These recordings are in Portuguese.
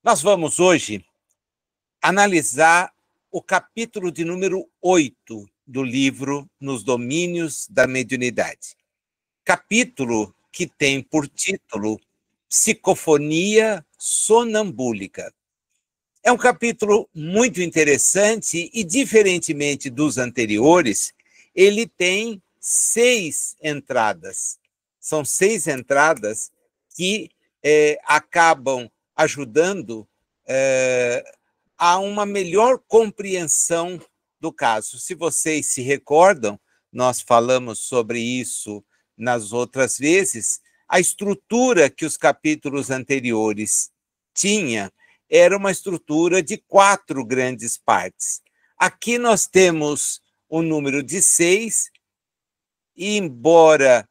Nós vamos hoje analisar o capítulo de número 8 do livro Nos Domínios da Mediunidade. Capítulo que tem por título Psicofonia Sonambúlica. É um capítulo muito interessante e, diferentemente dos anteriores, ele tem 6 entradas. São 6 entradas que acabam ajudando a uma melhor compreensão do caso. Se vocês se recordam, nós falamos sobre isso nas outras vezes, a estrutura que os capítulos anteriores tinha era uma estrutura de 4 grandes partes. Aqui nós temos o número de 6, e embora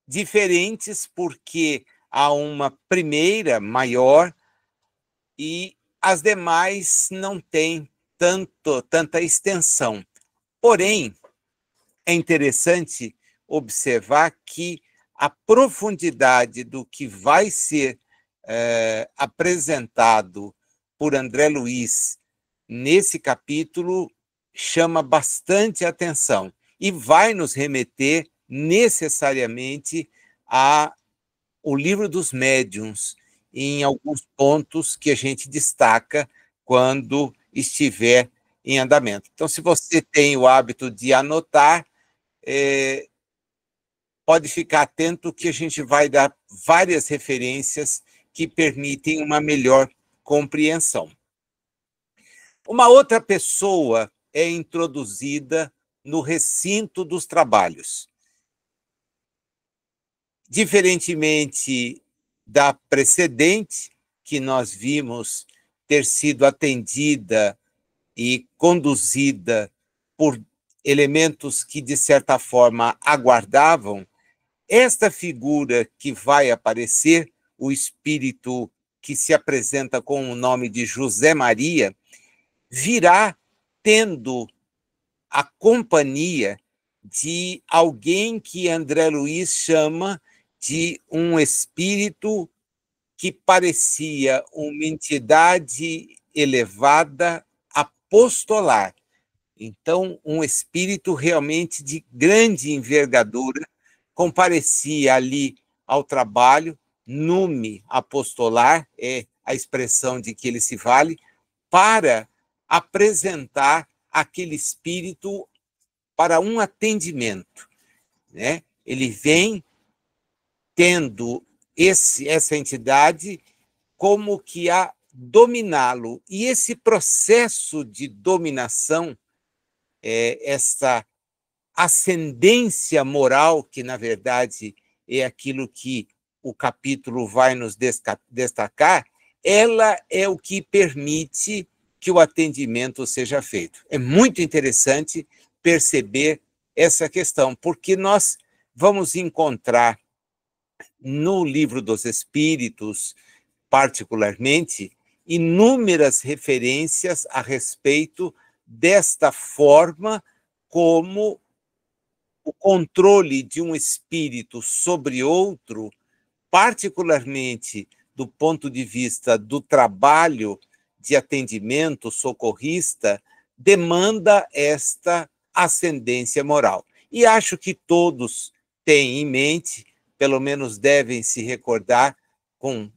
diferentes, porque há uma primeira maior e as demais não têm tanta extensão. Porém, é interessante observar que a profundidade do que vai ser apresentado por André Luiz nesse capítulo chama bastante atenção e vai nos remeter necessariamente ao Livro dos Médiuns, em alguns pontos que a gente destaca quando estiver em andamento. Então, se você tem o hábito de anotar, pode ficar atento que a gente vai dar várias referências que permitem uma melhor compreensão. Uma outra pessoa é introduzida no recinto dos trabalhos. Diferentemente da precedente, que nós vimos ter sido atendida e conduzida por elementos que, de certa forma, aguardavam, esta figura que vai aparecer, o espírito que se apresenta com o nome de José Maria, virá tendo a companhia de alguém que André Luiz chama de um espírito que parecia uma entidade elevada apostolar. Então, um espírito realmente de grande envergadura comparecia ali ao trabalho, nume apostolar, é a expressão de que ele se vale, para apresentar aquele espírito para um atendimento, né? Ele vem tendo essa entidade como que a dominá-lo. E esse processo de dominação, essa ascendência moral, que, na verdade, é aquilo que o capítulo vai nos destacar, ela é o que permite que o atendimento seja feito. É muito interessante perceber essa questão, porque nós vamos encontrar no Livro dos Espíritos, particularmente, inúmeras referências a respeito desta forma como o controle de um espírito sobre outro, particularmente do ponto de vista do trabalho de atendimento socorrista, demanda esta ascendência moral. E acho que todos têm em mente, pelo menos devem se recordar com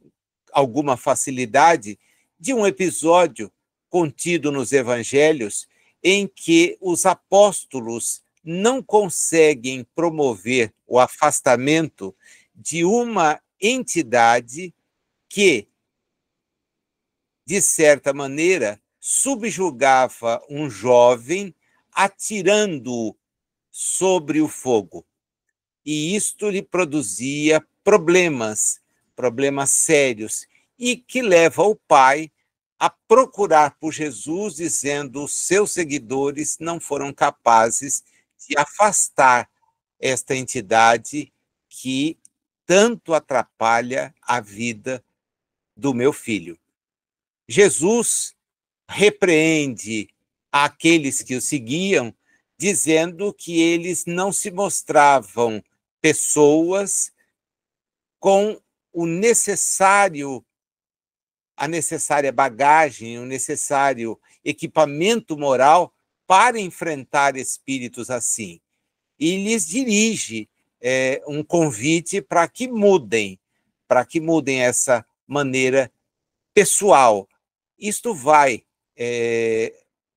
alguma facilidade, de um episódio contido nos evangelhos em que os apóstolos não conseguem promover o afastamento de uma entidade que, de certa maneira, subjugava um jovem atirando-o sobre o fogo. E isto lhe produzia problemas sérios, e que leva o pai a procurar por Jesus, dizendo: os seus seguidores não foram capazes de afastar esta entidade que tanto atrapalha a vida do meu filho. Jesus repreende aqueles que o seguiam, dizendo que eles não se mostravam pessoas com o necessário a necessária bagagem, o necessário equipamento moral para enfrentar espíritos assim. E lhes dirige um convite para que mudem essa maneira pessoal. Isto vai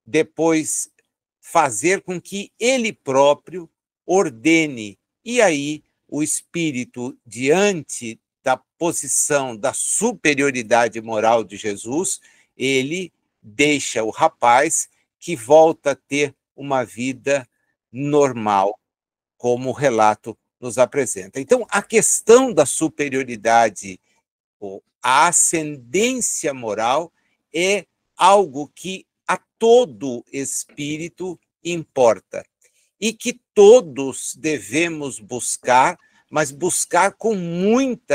depois fazer com que ele próprio ordene, e aí o espírito, diante da posição da superioridade moral de Jesus, ele deixa o rapaz, que volta a ter uma vida normal, como o relato nos apresenta. Então, a questão da superioridade, a ascendência moral, é algo que a todo espírito importa e que todos devemos buscar, mas buscar com muito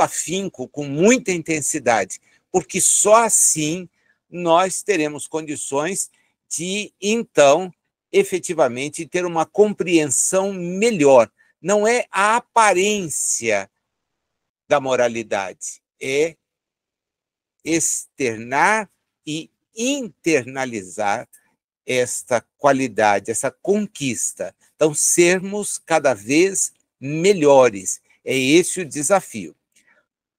afinco, com muita intensidade, porque só assim nós teremos condições de, então, efetivamente, ter uma compreensão melhor. Não é a aparência da moralidade, é externar e internalizar esta qualidade, essa conquista. Então, sermos cada vez melhores. É esse o desafio.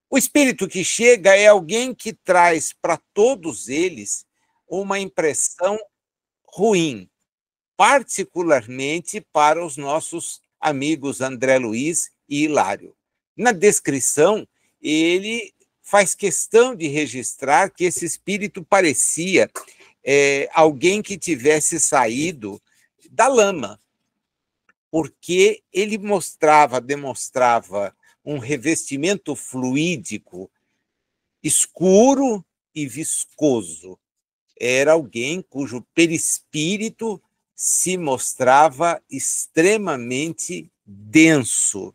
O espírito que chega é alguém que traz para todos eles uma impressão ruim, particularmente para os nossos amigos André Luiz e Hilário. Na descrição, ele faz questão de registrar que esse espírito parecia alguém que tivesse saído da lama, porque ele demonstrava um revestimento fluídico escuro e viscoso. Era alguém cujo perispírito se mostrava extremamente denso.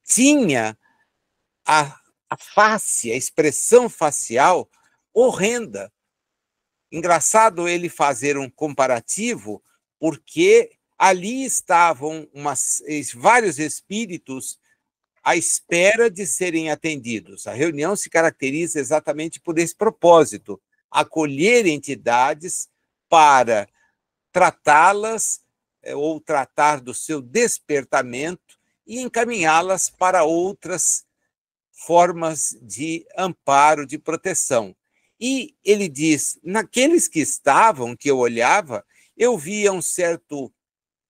Tinha a face, a expressão facial horrenda. Engraçado ele fazer um comparativo, porque ali estavam vários espíritos à espera de serem atendidos. A reunião se caracteriza exatamente por esse propósito: acolher entidades para tratá-las ou tratar do seu despertamento e encaminhá-las para outras formas de amparo, de proteção. E ele diz, naqueles que estavam, que eu olhava, eu via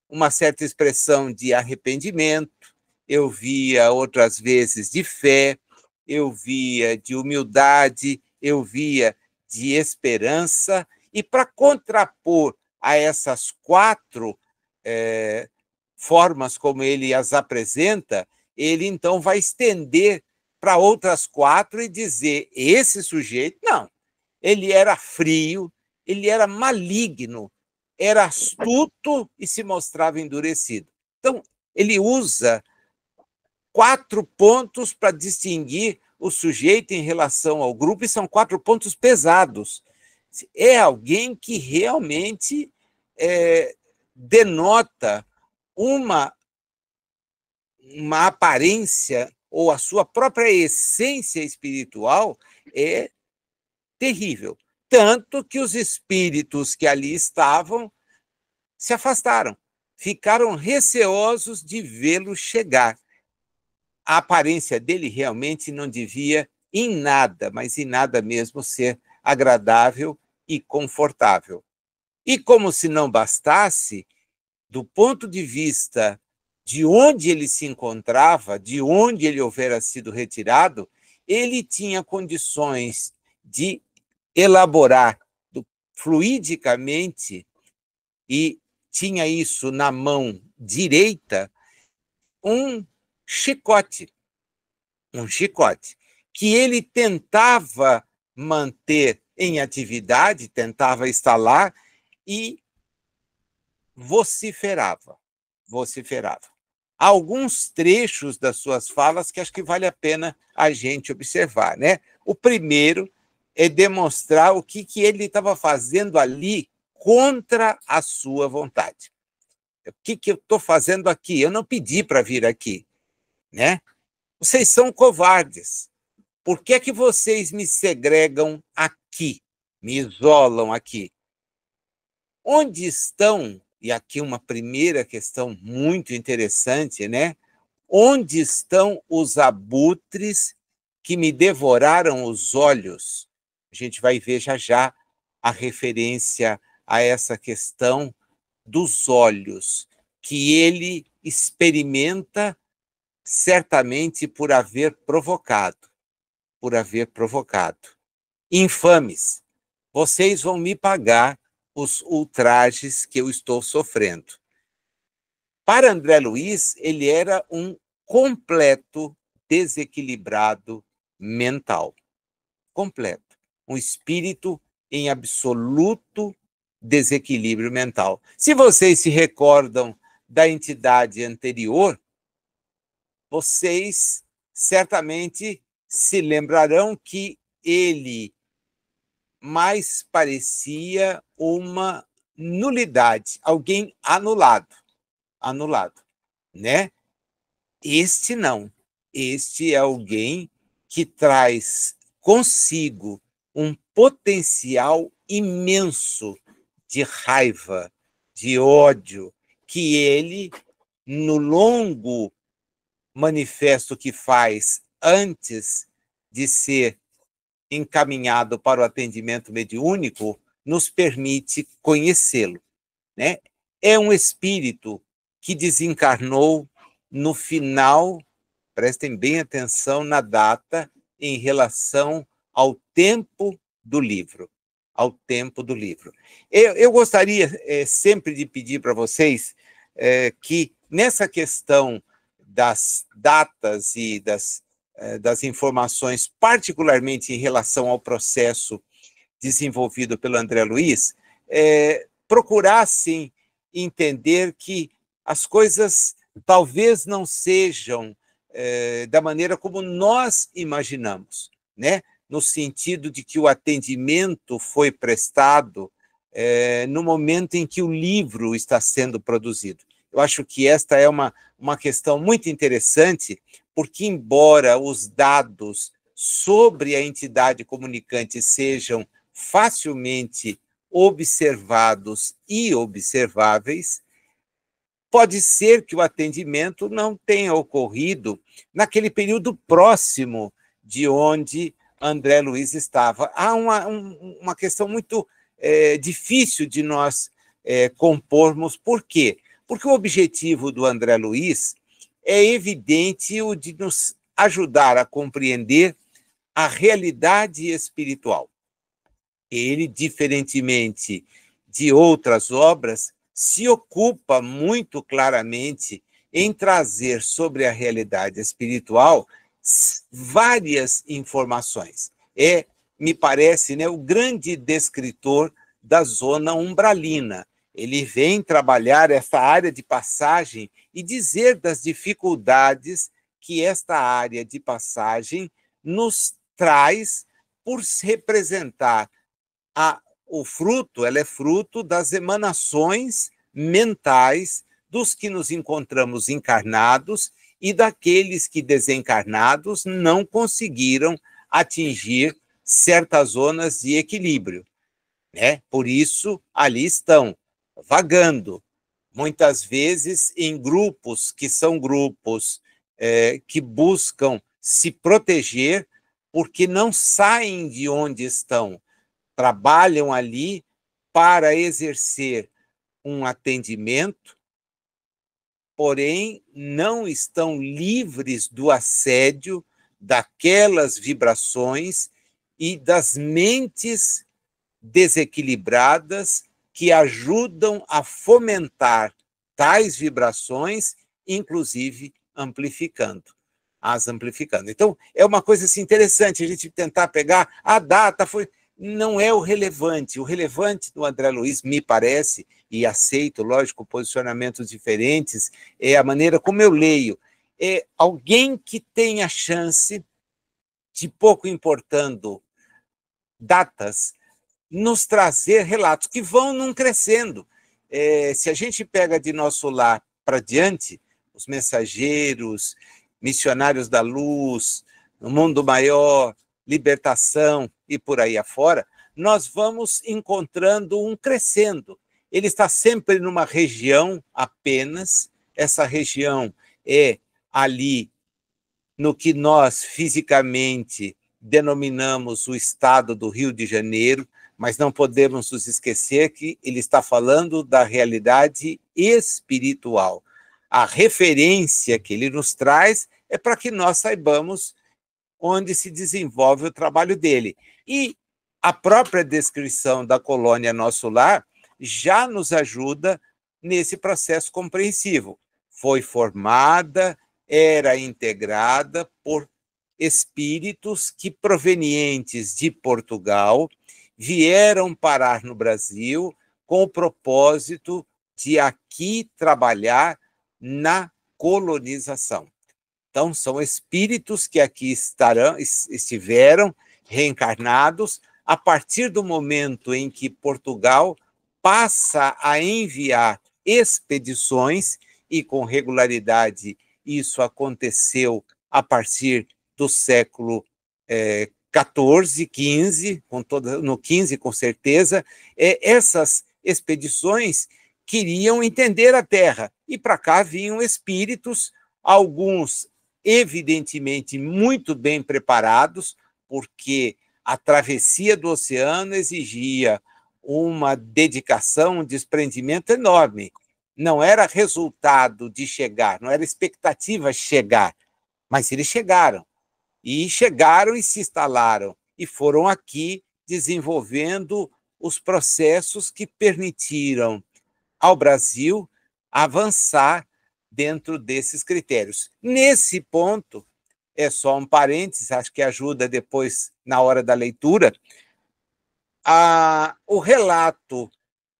uma certa expressão de arrependimento, eu via outras vezes de fé, eu via de humildade, eu via de esperança, e para contrapor a essas quatro formas como ele as apresenta, ele então vai estender para outras quatro e dizer, esse sujeito, não, ele era frio, ele era maligno, era astuto e se mostrava endurecido. Então, ele usa 4 pontos para distinguir o sujeito em relação ao grupo, e são 4 pontos pesados. É alguém que realmente denota uma aparência, ou a sua própria essência espiritual é terrível. Tanto que os espíritos que ali estavam se afastaram, ficaram receosos de vê-lo chegar. A aparência dele realmente não devia, em nada, mas em nada mesmo, ser agradável e confortável. E como se não bastasse, do ponto de vista de onde ele se encontrava, de onde ele houvera sido retirado, ele tinha condições de elaborar fluidicamente, e tinha isso na mão direita, um chicote, que ele tentava manter em atividade, tentava instalar e vociferava. Alguns trechos das suas falas que acho que vale a pena a gente observar, né? O primeiro é demonstrar o que ele estava fazendo ali contra a sua vontade. O que eu estou fazendo aqui? Eu não pedi para vir aqui, né? Vocês são covardes, Por que é que vocês me segregam aqui, me isolam aqui? Onde estão, e aqui uma primeira questão muito interessante, né? Onde estão os abutres que me devoraram os olhos? A gente vai ver já já a referência a essa questão dos olhos, que ele experimenta certamente por haver provocado. Infames, vocês vão me pagar os ultrajes que eu estou sofrendo. Para André Luiz, ele era um completo desequilibrado mental. Completo. Um espírito em absoluto desequilíbrio mental. Se vocês se recordam da entidade anterior, vocês certamente se lembrarão que ele mais parecia uma nulidade, alguém anulado, né? Este não. Este é alguém que traz consigo um potencial imenso de raiva, de ódio, que ele, no longo manifesto que faz antes de ser encaminhado para o atendimento mediúnico, nos permite conhecê-lo, né? É um espírito que desencarnou no final, prestem bem atenção na data, em relação ao tempo do livro. Ao tempo do livro. Eu gostaria sempre de pedir para vocês que, nessa questão das datas e das informações, particularmente em relação ao processo desenvolvido pelo André Luiz, procurassem entender que as coisas talvez não sejam da maneira como nós imaginamos, né? No sentido de que o atendimento foi prestado no momento em que o livro está sendo produzido. Eu acho que esta é uma questão muito interessante, porque, embora os dados sobre a entidade comunicante sejam facilmente observados e observáveis, pode ser que o atendimento não tenha ocorrido naquele período próximo de onde André Luiz estava. Há uma questão muito difícil de nós compormos. Por quê? Porque o objetivo do André Luiz é evidente o de nos ajudar a compreender a realidade espiritual. Ele, diferentemente de outras obras, se ocupa muito claramente em trazer sobre a realidade espiritual várias informações. Me parece, né, o grande descritor da zona umbralina. Ele vem trabalhar essa área de passagem e dizer das dificuldades que esta área de passagem nos traz por representar o fruto, ela é fruto das emanações mentais dos que nos encontramos encarnados e daqueles que, desencarnados, não conseguiram atingir certas zonas de equilíbrio, né? Por isso, ali estão, vagando, muitas vezes em grupos que são grupos que buscam se proteger porque não saem de onde estão, trabalham ali para exercer um atendimento, porém não estão livres do assédio daquelas vibrações e das mentes desequilibradas que ajudam a fomentar tais vibrações, inclusive amplificando. Então, é uma coisa assim, interessante a gente tentar pegar a data, não é o relevante. O relevante do André Luiz, me parece, e aceito, lógico, posicionamentos diferentes, é a maneira como eu leio. É alguém que tem a chance de, pouco importando datas, nos trazer relatos que vão não crescendo. Se a gente pega de Nosso Lar para diante, os mensageiros, missionários da luz, no mundo maior, libertação e por aí afora, nós vamos encontrando um crescendo. Ele está sempre numa região apenas, essa região é ali no que nós fisicamente denominamos o estado do Rio de Janeiro, mas não podemos nos esquecer que ele está falando da realidade espiritual. A referência que ele nos traz é para que nós saibamos onde se desenvolve o trabalho dele. E a própria descrição da colônia Nosso Lar já nos ajuda nesse processo compreensivo. Foi formada, era integrada por espíritos que, provenientes de Portugal, vieram parar no Brasil com o propósito de aqui trabalhar na colonização. Então, são espíritos que aqui estiveram reencarnados a partir do momento em que Portugal passa a enviar expedições, e com regularidade isso aconteceu a partir do século XIV, XV, no XV com certeza, essas expedições queriam entender a Terra, e para cá vinham espíritos, alguns evidentemente muito bem preparados, porque a travessia do oceano exigia uma dedicação, um desprendimento enorme. Não era resultado de chegar, não era expectativa chegar, mas eles chegaram. E chegaram e se instalaram, e foram aqui desenvolvendo os processos que permitiram ao Brasil avançar dentro desses critérios. Nesse ponto, é só um parênteses, acho que ajuda depois na hora da leitura, o relato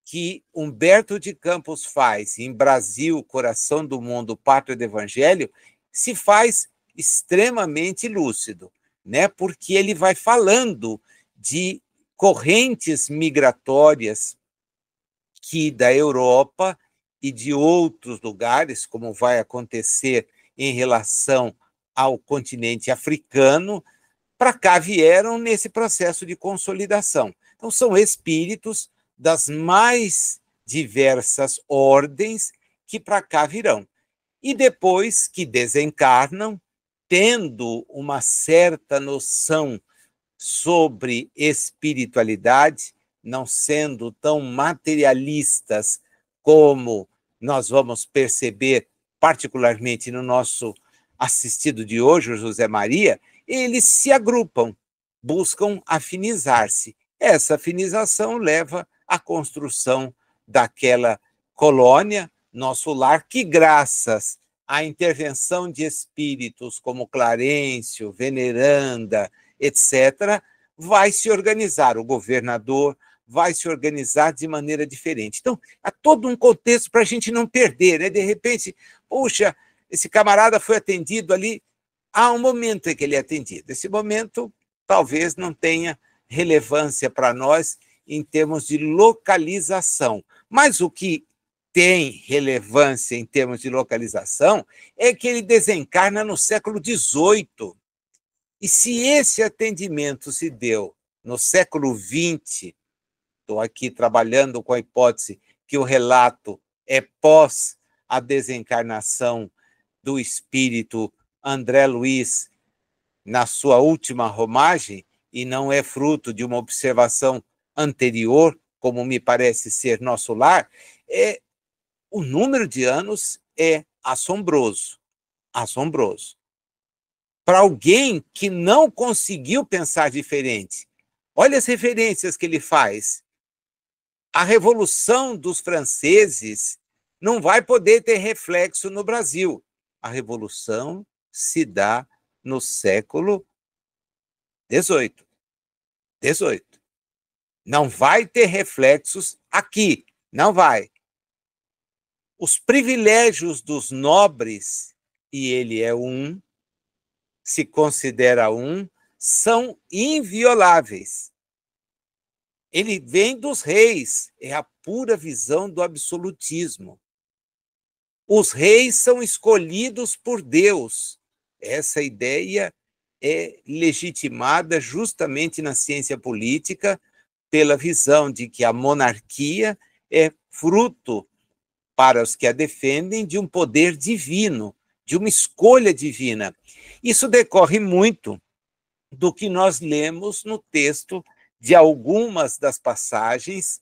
que Humberto de Campos faz em Brasil, Coração do Mundo, Pátria do Evangelho, se faz extremamente lúcido, né? Porque ele vai falando de correntes migratórias que da Europa e de outros lugares, como vai acontecer em relação ao continente africano, para cá vieram nesse processo de consolidação. Então, são espíritos das mais diversas ordens que para cá virão. E depois que desencarnam, tendo uma certa noção sobre espiritualidade, não sendo tão materialistas como nós vamos perceber, particularmente no nosso assistido de hoje, o José Maria, eles se agrupam, buscam afinizar-se. Essa afinização leva à construção daquela colônia, Nosso Lar, que graças à intervenção de espíritos como Clarencio, Veneranda, etc., vai se organizar. O governador vai se organizar de maneira diferente. Então, há todo um contexto para a gente não perder, né? De repente, puxa, esse camarada foi atendido ali, há um momento em que ele é atendido. Esse momento talvez não tenha relevância para nós em termos de localização, mas o que tem relevância em termos de localização é que ele desencarna no século XVIII. E se esse atendimento se deu no século XX, estou aqui trabalhando com a hipótese que o relato é pós a desencarnação do espírito André Luiz na sua última romagem, e não é fruto de uma observação anterior, como me parece ser Nosso Lar, o número de anos é assombroso, assombroso. Para alguém que não conseguiu pensar diferente, olha as referências que ele faz. A Revolução dos Franceses não vai poder ter reflexo no Brasil. A Revolução se dá no século XVIII. Não vai ter reflexos aqui, não vai. Os privilégios dos nobres, e ele é um, se considera um, são invioláveis. Ele vem dos reis, é a pura visão do absolutismo. Os reis são escolhidos por Deus. Essa ideia é legitimada justamente na ciência política pela visão de que a monarquia é fruto, para os que a defendem, de um poder divino, de uma escolha divina. Isso decorre muito do que nós lemos no texto de algumas das passagens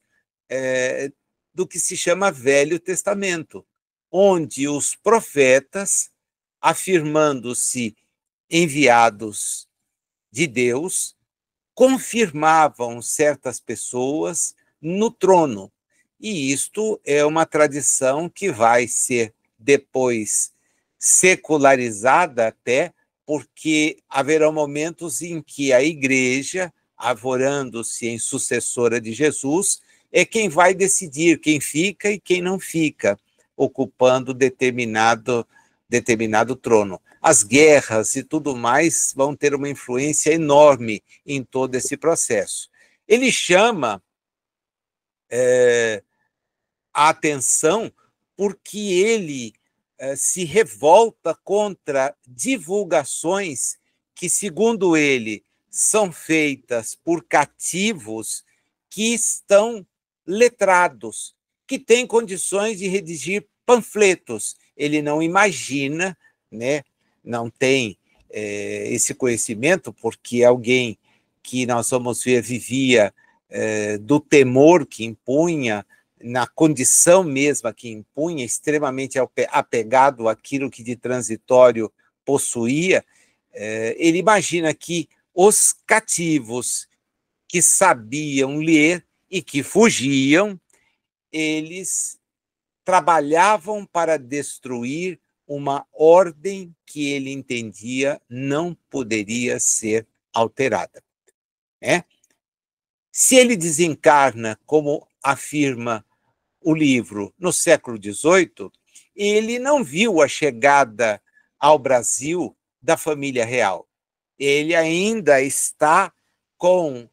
do que se chama Velho Testamento, onde os profetas, afirmando-se enviados de Deus, confirmavam certas pessoas no trono. E isto é uma tradição que vai ser depois secularizada até, porque haverá momentos em que a igreja, arvorando-se em sucessora de Jesus, é quem vai decidir quem fica e quem não fica, ocupando determinado trono. As guerras e tudo mais vão ter uma influência enorme em todo esse processo. Ele chama a atenção porque ele se revolta contra divulgações que, segundo ele, são feitas por cativos que estão letrados, que têm condições de redigir panfletos. Ele não imagina, né, não tem esse conhecimento, porque alguém que nós vamos ver vivia do temor que impunha, na condição mesma que impunha, extremamente apegado àquilo que de transitório possuía, ele imagina que os cativos que sabiam ler e que fugiam, eles trabalhavam para destruir uma ordem que ele entendia não poderia ser alterada. Se ele desencarna, como afirma o livro, no século XVIII, ele não viu a chegada ao Brasil da família real. Ele ainda está com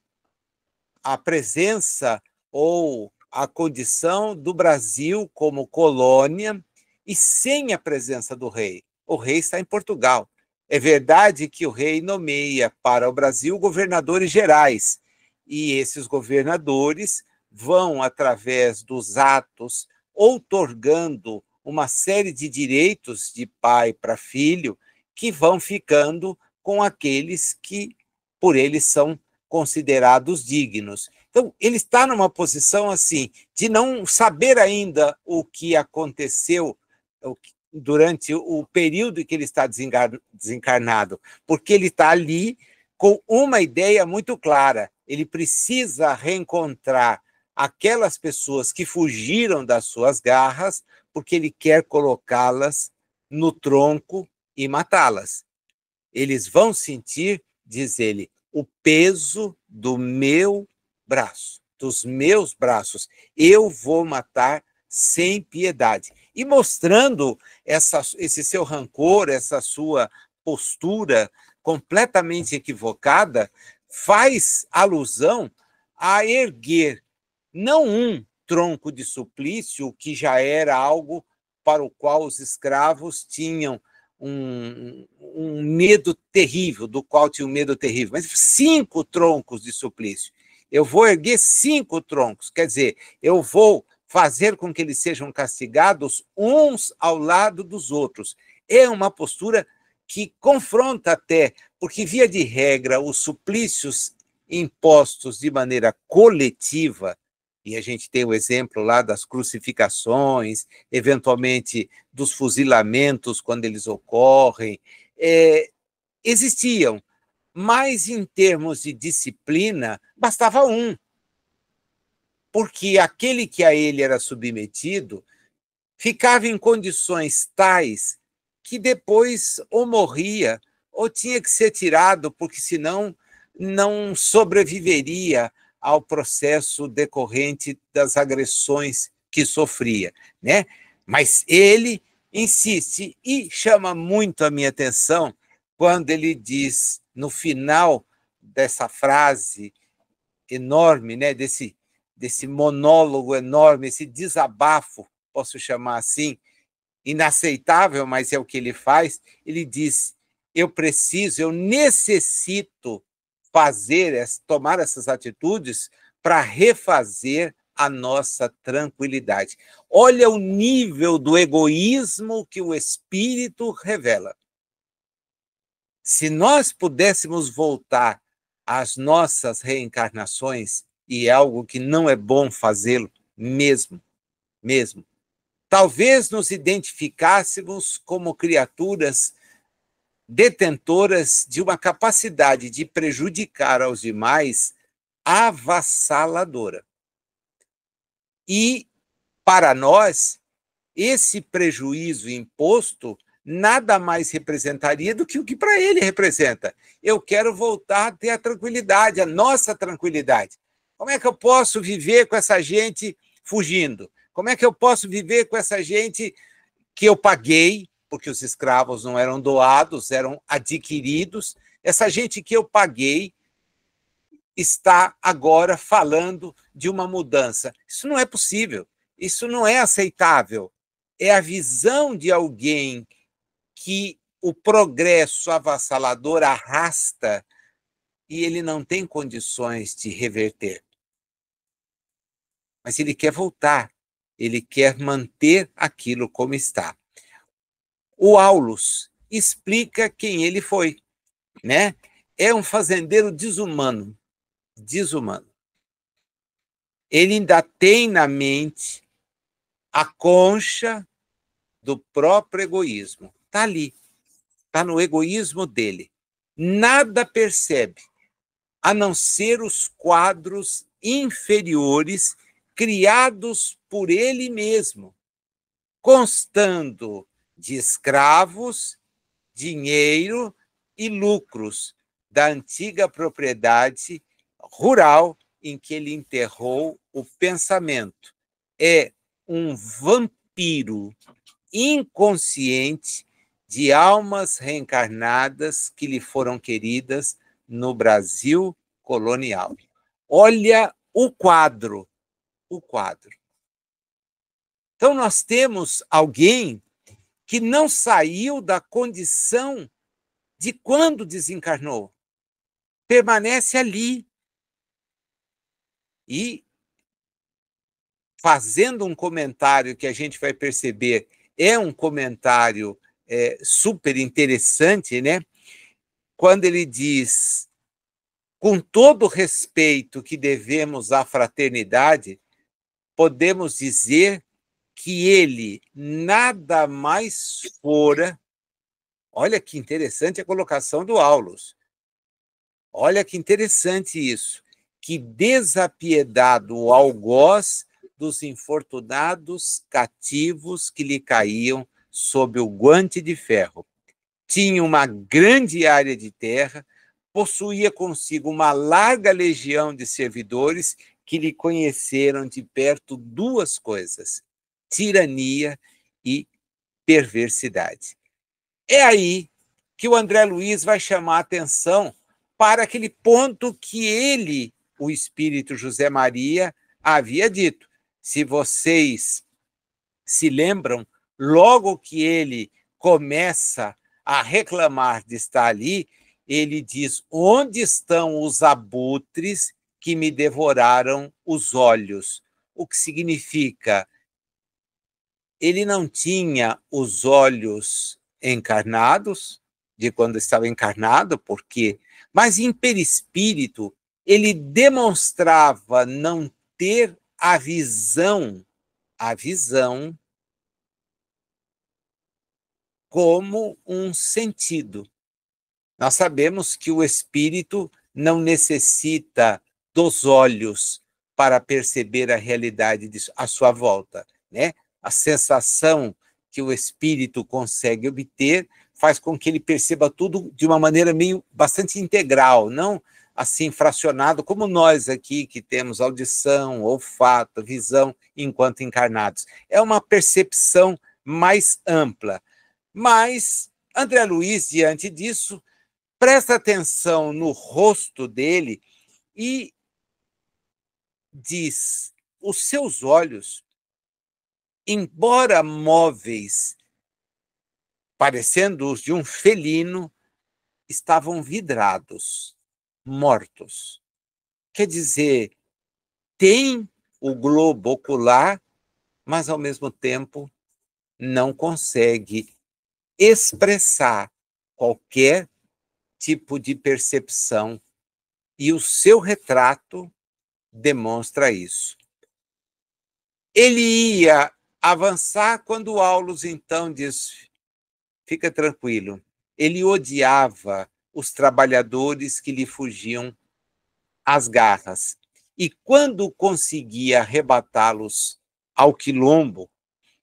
a presença ou a condição do Brasil como colônia e sem a presença do rei. O rei está em Portugal. É verdade que o rei nomeia para o Brasil governadores gerais, e esses governadores vão, através dos atos, outorgando uma série de direitos de pai para filho, que vão ficando com aqueles que, por eles, são considerados dignos. Então, ele está numa posição assim, de não saber ainda o que aconteceu durante o período em que ele está desencarnado, porque ele está ali com uma ideia muito clara. Ele precisa reencontrar aquelas pessoas que fugiram das suas garras, porque ele quer colocá-las no tronco e matá-las. Eles vão sentir, diz ele, o peso do meu braço, dos meus braços. Eu vou matar sem piedade. E mostrando esse seu rancor, essa sua postura completamente equivocada, faz alusão a erguer não um tronco de suplício, que já era algo para o qual os escravos tinham um medo terrível, do qual tinha um medo terrível, mas 5 troncos de suplício. Eu vou erguer 5 troncos, quer dizer, eu vou fazer com que eles sejam castigados uns ao lado dos outros. É uma postura que confronta até, porque, via de regra, os suplícios impostos de maneira coletiva, e a gente tem o exemplo lá das crucificações, eventualmente dos fuzilamentos, quando eles ocorrem, existiam, mas em termos de disciplina, bastava um, porque aquele que a ele era submetido ficava em condições tais que depois ou morria ou tinha que ser tirado, porque senão não sobreviveria ao processo decorrente das agressões que sofria, né? Mas ele insiste e chama muito a minha atenção quando ele diz, no final dessa frase enorme, né, desse monólogo enorme, esse desabafo, posso chamar assim, inaceitável, mas é o que ele faz, ele diz: eu necessito tomar essas atitudes para refazer a nossa tranquilidade. Olha o nível do egoísmo que o Espírito revela. Se nós pudéssemos voltar às nossas reencarnações, e é algo que não é bom fazê-lo, mesmo, talvez nos identificássemos como criaturas detentoras de uma capacidade de prejudicar aos demais avassaladora. E, para nós, esse prejuízo imposto nada mais representaria do que o que para ele representa. Eu quero voltar a ter a tranquilidade, a nossa tranquilidade. Como é que eu posso viver com essa gente fugindo? Como é que eu posso viver com essa gente que eu paguei, porque os escravos não eram doados, eram adquiridos? Essa gente que eu paguei está agora falando de uma mudança. Isso não é possível, isso não é aceitável. É a visão de alguém que o progresso avassalador arrasta e ele não tem condições de reverter. Mas ele quer voltar, ele quer manter aquilo como está. O Aulus explica quem ele foi, né? É um fazendeiro desumano. Ele ainda tem na mente a concha do próprio egoísmo. Está ali, está no egoísmo dele. Nada percebe, a não ser os quadros inferiores criados por ele mesmo, constando de escravos, dinheiro e lucros da antiga propriedade rural em que ele enterrou o pensamento. É um vampiro inconsciente de almas reencarnadas que lhe foram queridas no Brasil colonial. Olha o quadro. Então, nós temos alguém que não saiu da condição de quando desencarnou. Permanece ali. E, fazendo um comentário que a gente vai perceber, é um comentário super interessante, né? Quando ele diz, com todo o respeito que devemos à fraternidade, podemos dizer que ele nada mais fora. Olha que interessante a colocação do Aulus. Olha que interessante isso. Que desapiedado o algoz dos infortunados cativos que lhe caíam sob o guante de ferro. Tinha uma grande área de terra, possuía consigo uma larga legião de servidores que lhe conheceram de perto duas coisas: tirania e perversidade. É aí que o André Luiz vai chamar a atenção para aquele ponto que ele, o espírito José Maria, havia dito. Se vocês se lembram, logo que ele começa a reclamar de estar ali, ele diz: onde estão os abutres que me devoraram os olhos? O que significa, ele não tinha os olhos encarnados, de quando estava encarnado, porque, mas em perispírito, ele demonstrava não ter a visão como um sentido. Nós sabemos que o espírito não necessita dos olhos para perceber a realidade à sua volta, né? A sensação que o espírito consegue obter faz com que ele perceba tudo de uma maneira bastante integral, não assim fracionado como nós aqui que temos audição, olfato, visão enquanto encarnados. É uma percepção mais ampla. Mas André Luiz, diante disso, presta atenção no rosto dele e diz: os seus olhos, embora móveis, parecendo os de um felino, estavam vidrados, mortos. Quer dizer, tem o globo ocular, mas, ao mesmo tempo, não consegue expressar qualquer tipo de percepção. E o seu retrato demonstra isso. Ele ia avançar quando Aulus, então, diz: fica tranquilo. Ele odiava os trabalhadores que lhe fugiam às garras. E quando conseguia arrebatá-los ao quilombo,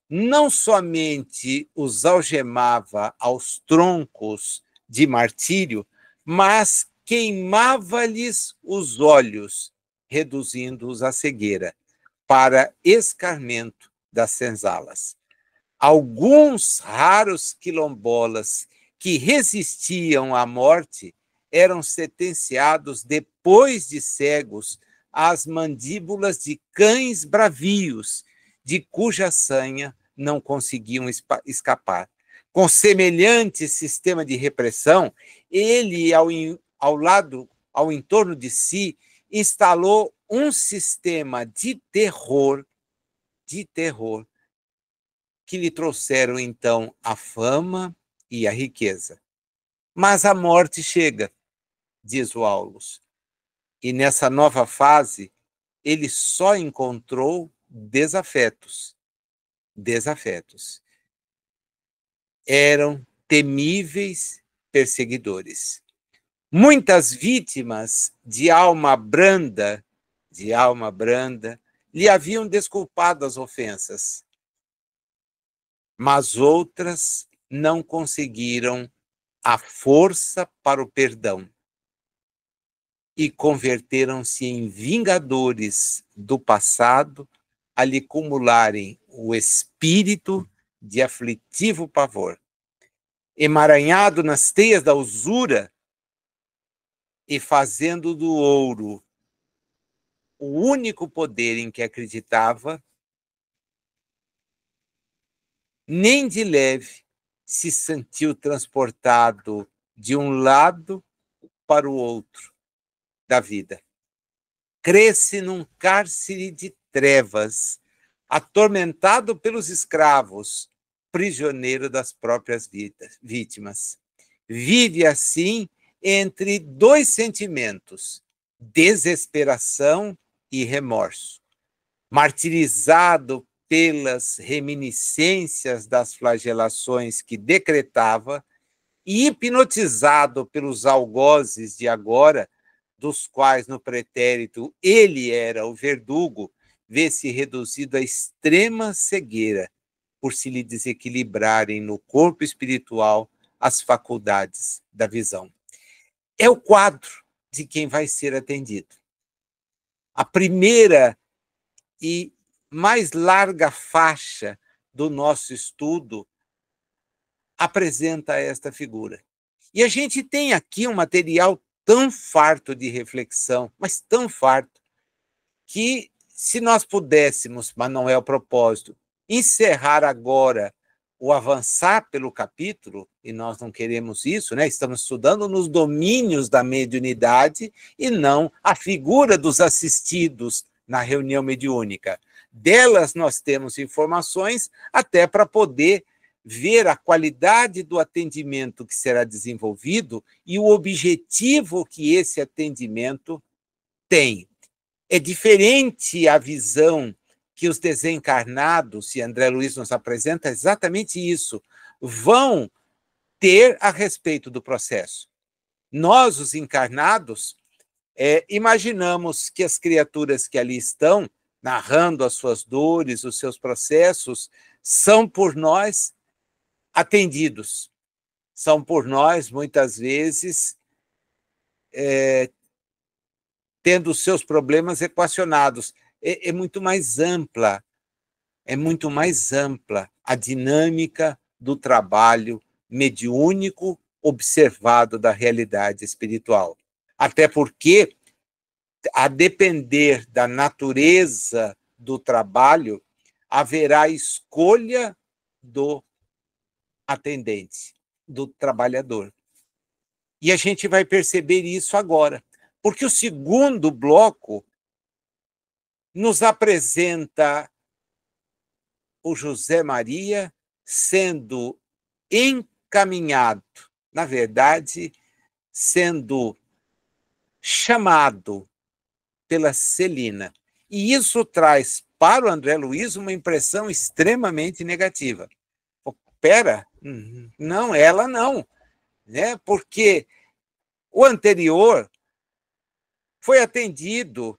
não somente os algemava aos troncos de martírio, mas queimava-lhes os olhos, reduzindo-os à cegueira, para escarmento das senzalas. Alguns raros quilombolas que resistiam à morte eram sentenciados, depois de cegos, às mandíbulas de cães bravios, de cuja sanha não conseguiam escapar. Com semelhante sistema de repressão, ele, ao entorno de si, instalou um sistema de terror, que lhe trouxeram, então, a fama e a riqueza. Mas a morte chega, diz o Aulus, e nessa nova fase ele só encontrou desafetos. Desafetos. Eram temíveis perseguidores. Muitas vítimas de alma branda, lhe haviam desculpado as ofensas, mas outras não conseguiram a força para o perdão e converteram-se em vingadores do passado, a lhe acumularem o espírito de aflitivo pavor. Emaranhado nas teias da usura e fazendo do ouro o único poder em que acreditava, nem de leve se sentiu transportado de um lado para o outro da vida. Cresce num cárcere de trevas, atormentado pelos escravos, prisioneiro das próprias vítimas. Vive assim entre dois sentimentos, desesperação e remorso. Martirizado pelas reminiscências das flagelações que decretava e hipnotizado pelos algozes de agora, dos quais no pretérito ele era o verdugo, vê-se reduzido à extrema cegueira, por se lhe desequilibrarem no corpo espiritual as faculdades da visão. É o quadro de quem vai ser atendido. A primeira e mais larga faixa do nosso estudo apresenta esta figura. E a gente tem aqui um material tão farto de reflexão, mas tão farto, que se nós pudéssemos, mas não é o propósito, encerrar agora o avançar pelo capítulo, e nós não queremos isso, né? Estamos estudando nos domínios da mediunidade e não a figura dos assistidos na reunião mediúnica. Delas nós temos informações até para poder ver a qualidade do atendimento que será desenvolvido e o objetivo que esse atendimento tem. É diferente a visão que os desencarnados, e André Luiz nos apresenta exatamente isso, vão ter a respeito do processo. Nós, os encarnados, imaginamos que as criaturas que ali estão, narrando as suas dores, os seus processos, são por nós atendidos. São por nós, muitas vezes, tendo os seus problemas equacionados. É muito mais ampla a dinâmica do trabalho mediúnico observado da realidade espiritual. Até porque, a depender da natureza do trabalho, haverá escolha do atendente, do trabalhador. E a gente vai perceber isso agora, porque o segundo bloco nos apresenta o José Maria sendo encaminhado, na verdade, sendo chamado pela Celina. E isso traz para o André Luiz uma impressão extremamente negativa. Pera, não, ela não, né? Porque o anterior foi atendido,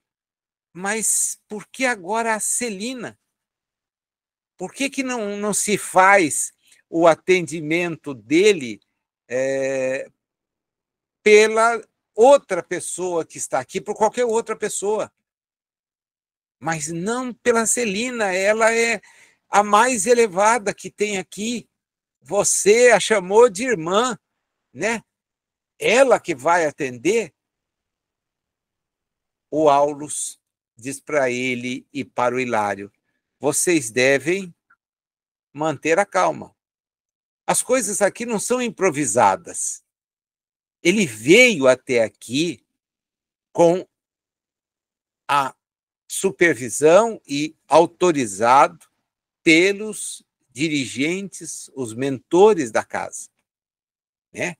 mas por que agora a Celina? Por que não se faz o atendimento dele pela outra pessoa que está aqui, por qualquer outra pessoa? Mas não pela Celina, ela é a mais elevada que tem aqui. Você a chamou de irmã, né? Ela que vai atender. O Aulus diz para ele e para o Hilário: vocês devem manter a calma. As coisas aqui não são improvisadas. Ele veio até aqui com a supervisão e autorizado pelos dirigentes, os mentores da casa, né?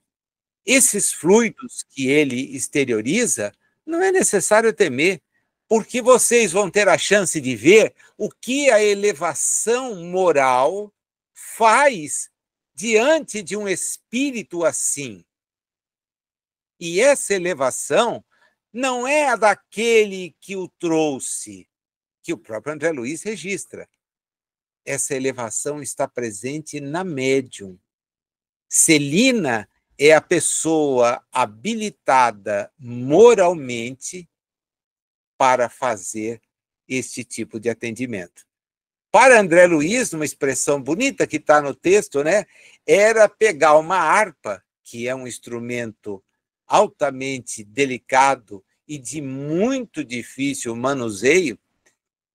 Esses fluidos que ele exterioriza, não é necessário temer, porque vocês vão ter a chance de ver o que a elevação moral faz diante de um espírito assim. E essa elevação não é a daquele que o trouxe, que o próprio André Luiz registra. Essa elevação está presente na médium. Celina é a pessoa habilitada moralmente para fazer este tipo de atendimento. Para André Luiz, uma expressão bonita que está no texto, né, era pegar uma harpa, que é um instrumento altamente delicado e de muito difícil manuseio,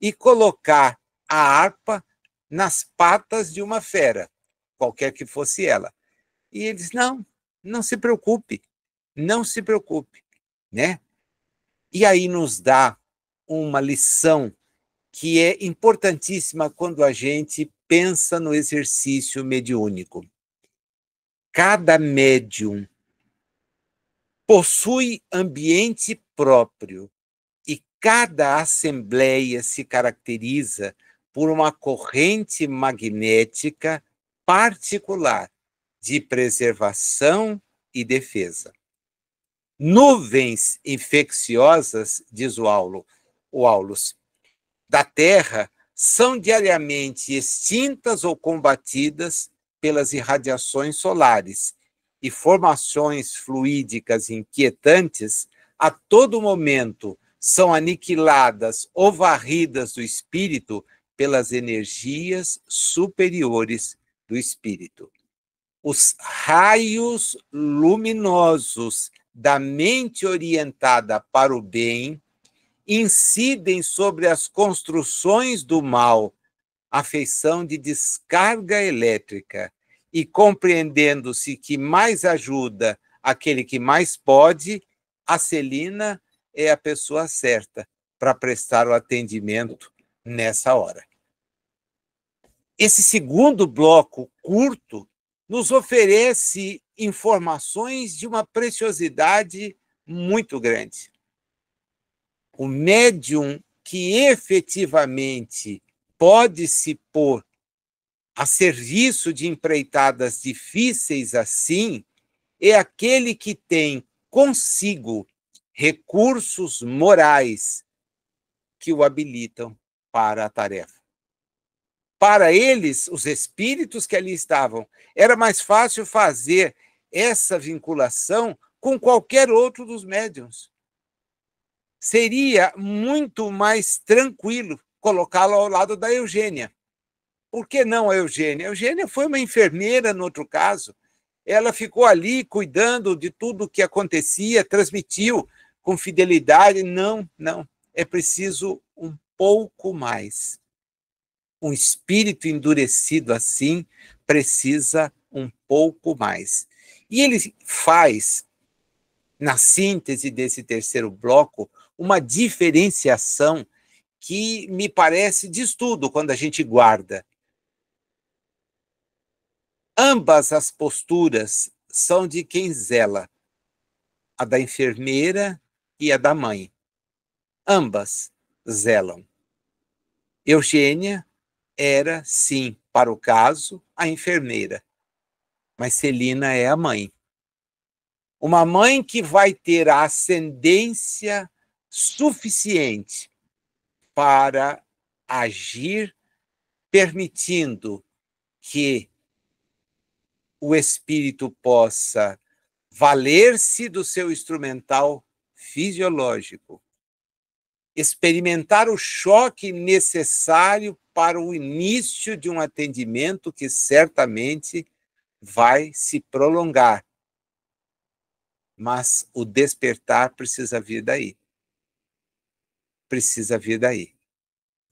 e colocar a harpa nas patas de uma fera, qualquer que fosse ela. E ele diz: não se preocupe, não se preocupe, né? E aí nos dá uma lição que é importantíssima quando a gente pensa no exercício mediúnico. Cada médium possui ambiente próprio e cada assembleia se caracteriza por uma corrente magnética particular de preservação e defesa. Nuvens infecciosas, diz o Aulus, da Terra são diariamente extintas ou combatidas pelas irradiações solares, e formações fluídicas inquietantes a todo momento são aniquiladas ou varridas do espírito pelas energias superiores do espírito. Os raios luminosos da mente orientada para o bem incidem sobre as construções do mal, à feição de descarga elétrica, e compreendendo-se que mais ajuda aquele que mais pode, a Celina é a pessoa certa para prestar o atendimento nessa hora. Esse segundo bloco curto nos oferece informações de uma preciosidade muito grande. O médium que efetivamente pode se pôr a serviço de empreitadas difíceis assim é aquele que tem consigo recursos morais que o habilitam para a tarefa. Para eles, os espíritos que ali estavam, era mais fácil fazer essa vinculação com qualquer outro dos médiuns. Seria muito mais tranquilo colocá-lo ao lado da Eugênia. Por que não a Eugênia? A Eugênia foi uma enfermeira no outro caso. Ela ficou ali cuidando de tudo o que acontecia, transmitiu com fidelidade. Não. É preciso um pouco mais. Um espírito endurecido assim precisa um pouco mais. E ele faz na síntese desse terceiro bloco, uma diferenciação que me parece de estudo quando a gente guarda. Ambas as posturas são de quem zela, a da enfermeira e a da mãe. Ambas zelam. Eugênia era, sim, para o caso, a enfermeira, mas Celina é a mãe. Uma mãe que vai ter a ascendência suficiente para agir, permitindo que o espírito possa valer-se do seu instrumental fisiológico, experimentar o choque necessário para o início de um atendimento que certamente vai se prolongar. Mas o despertar precisa vir daí. Precisa vir daí.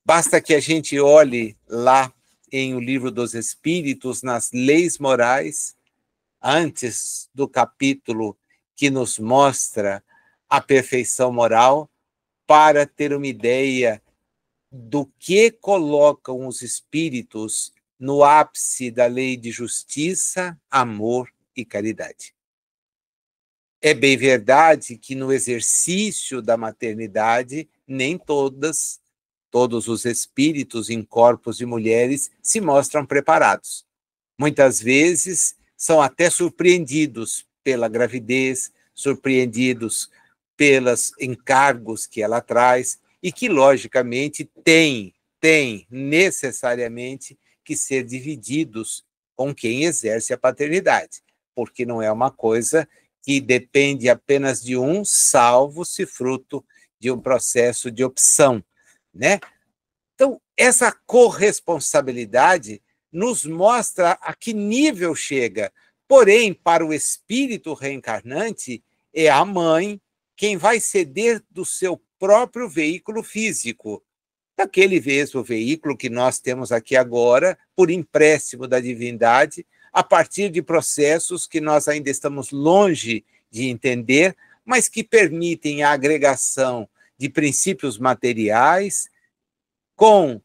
Basta que a gente olhe lá em O Livro dos Espíritos, nas leis morais, antes do capítulo que nos mostra a perfeição moral, para ter uma ideia do que colocam os espíritos no ápice da lei de justiça, amor e caridade. É bem verdade que no exercício da maternidade, nem todos os espíritos em corpos de mulheres se mostram preparados. Muitas vezes são até surpreendidos pela gravidez, surpreendidos pelos encargos que ela traz e que, logicamente, têm necessariamente que ser divididos com quem exerce a paternidade, porque não é uma coisa que depende apenas de um, salvo se fruto de um processo de opção, né? Então, essa corresponsabilidade nos mostra a que nível chega. Porém, para o espírito reencarnante, é a mãe quem vai ceder do seu próprio veículo físico, daquele mesmo veículo que nós temos aqui agora, por empréstimo da divindade, a partir de processos que nós ainda estamos longe de entender, mas que permitem a agregação de princípios materiais com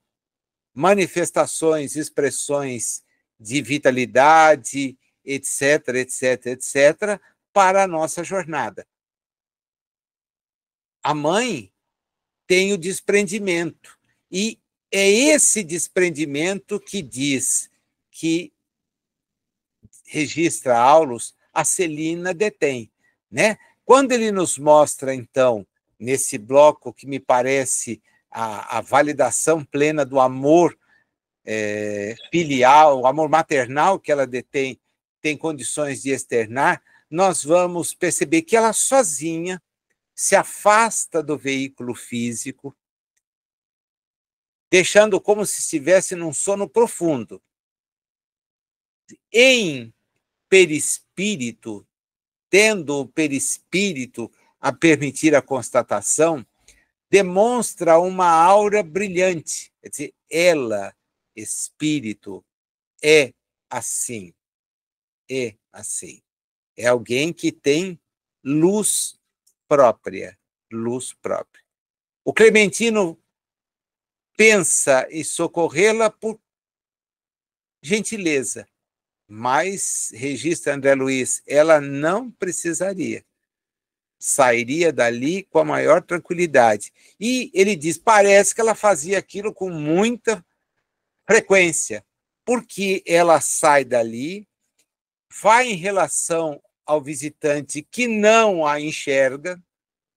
manifestações, expressões de vitalidade, etc., etc., etc., para a nossa jornada. A mãe tem o desprendimento, e é esse desprendimento que diz que registra Aulus, a Celina detém, né? Quando ele nos mostra, então, nesse bloco que me parece a validação plena do amor filial, o amor maternal que ela detém, tem condições de externar, nós vamos perceber que ela sozinha se afasta do veículo físico, deixando como se estivesse num sono profundo. Em perispírito, tendo o perispírito a permitir a constatação, demonstra uma aura brilhante. Quer dizer, ela, espírito, é assim. É assim. É alguém que tem luz própria. Luz própria. O Clementino pensa em socorrê-la por gentileza, mas, registra André Luiz, ela não precisaria. Sairia dali com a maior tranquilidade. E ele diz, parece que ela fazia aquilo com muita frequência, porque ela sai dali, vai em relação ao visitante que não a enxerga,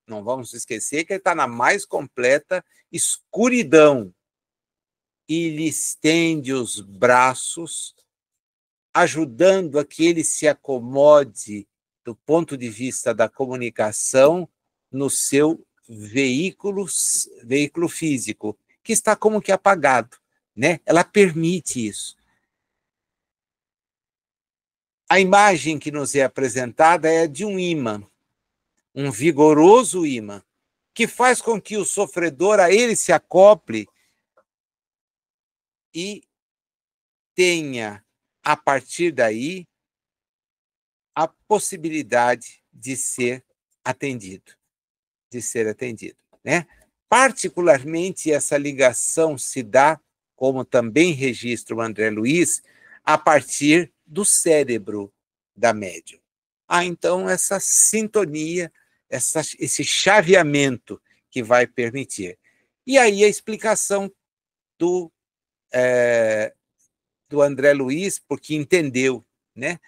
não vamos esquecer que ele está na mais completa escuridão, e lhe estende os braços, ajudando a que ele se acomode do ponto de vista da comunicação no seu veículo físico, que está como que apagado, né? Ela permite isso. A imagem que nos é apresentada é de um ímã, um vigoroso ímã, que faz com que o sofredor a ele se acople e tenha, a partir daí, a possibilidade de ser atendido, de ser atendido, né? Particularmente, essa ligação se dá, como também registra o André Luiz, a partir do cérebro da médium. Há, então, essa sintonia, esse chaveamento que vai permitir. E aí a explicação do André Luiz, porque entendeu, né?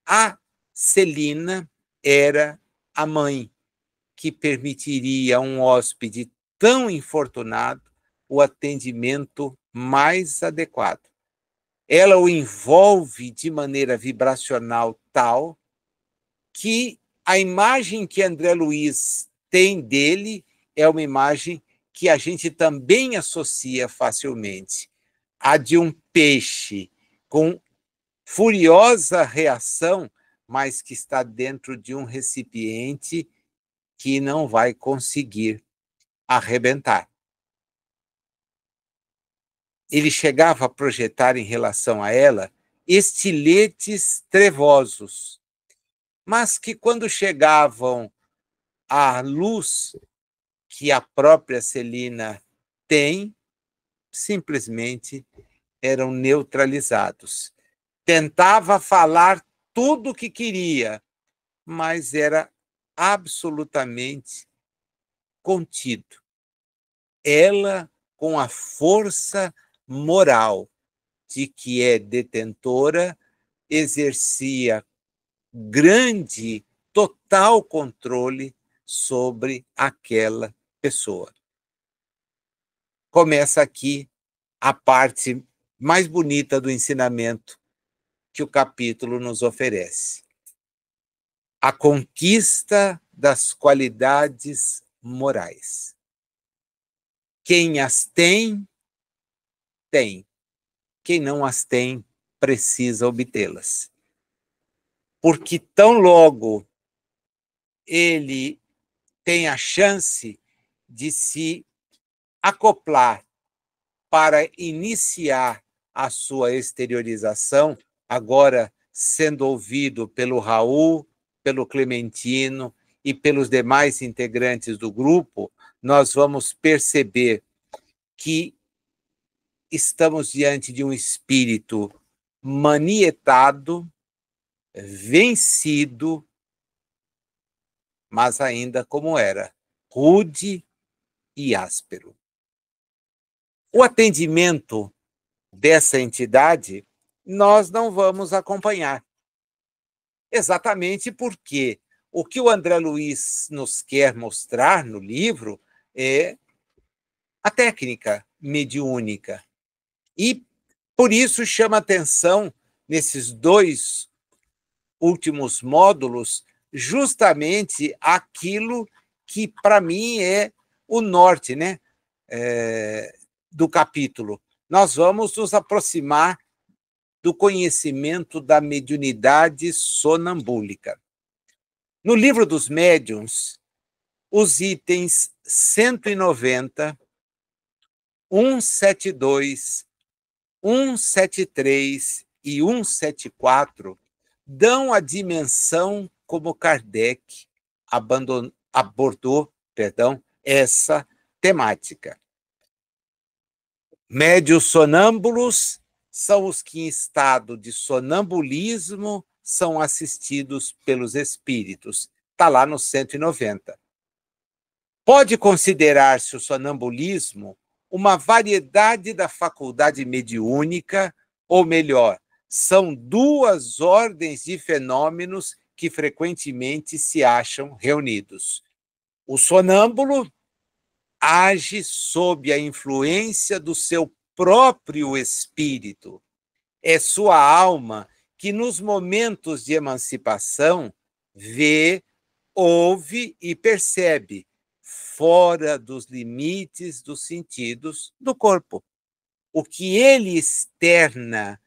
A Celina era a mãe que permitiria a um hóspede tão infortunado o atendimento mais adequado. Ela o envolve de maneira vibracional tal que a imagem que André Luiz tem dele é uma imagem que a gente também associa facilmente, a de um peixe com furiosa reação, mas que está dentro de um recipiente que não vai conseguir arrebentar. Ele chegava a projetar em relação a ela estiletes trevosos, mas que quando chegavam à luz que a própria Celina tem, simplesmente eram neutralizados. Tentava falar tudo o que queria, mas era absolutamente contido. Ela, com a força moral de que é detentora, exercia grande, total controle sobre aquela pessoa. Começa aqui a parte mais bonita do ensinamento que o capítulo nos oferece. A conquista das qualidades morais. Quem as tem, tem. Quem não as tem, precisa obtê-las. Porque tão logo ele tem a chance de se acoplar para iniciar a sua exteriorização, agora sendo ouvido pelo Raul, pelo Clementino e pelos demais integrantes do grupo, nós vamos perceber que estamos diante de um espírito manietado, vencido, mas ainda como era, rude e áspero. O atendimento dessa entidade nós não vamos acompanhar. Exatamente porque o que o André Luiz nos quer mostrar no livro é a técnica mediúnica. E por isso chama atenção, nesses 2 últimos módulos, justamente aquilo que, para mim, é o norte, né? Do capítulo. Nós vamos nos aproximar do conhecimento da mediunidade sonambúlica. No livro dos médiuns, os itens 190, 172, 173 e 174 dão a dimensão como Kardec abordou essa temática. Médios sonâmbulos são os que, em estado de sonambulismo, são assistidos pelos espíritos. Está lá no 190. Pode considerar-se o sonambulismo uma variedade da faculdade mediúnica, ou melhor, são 2 ordens de fenômenos que frequentemente se acham reunidos. O sonâmbulo age sob a influência do seu próprio espírito. É sua alma que, nos momentos de emancipação, vê, ouve e percebe, fora dos limites dos sentidos do corpo. O que ele externa,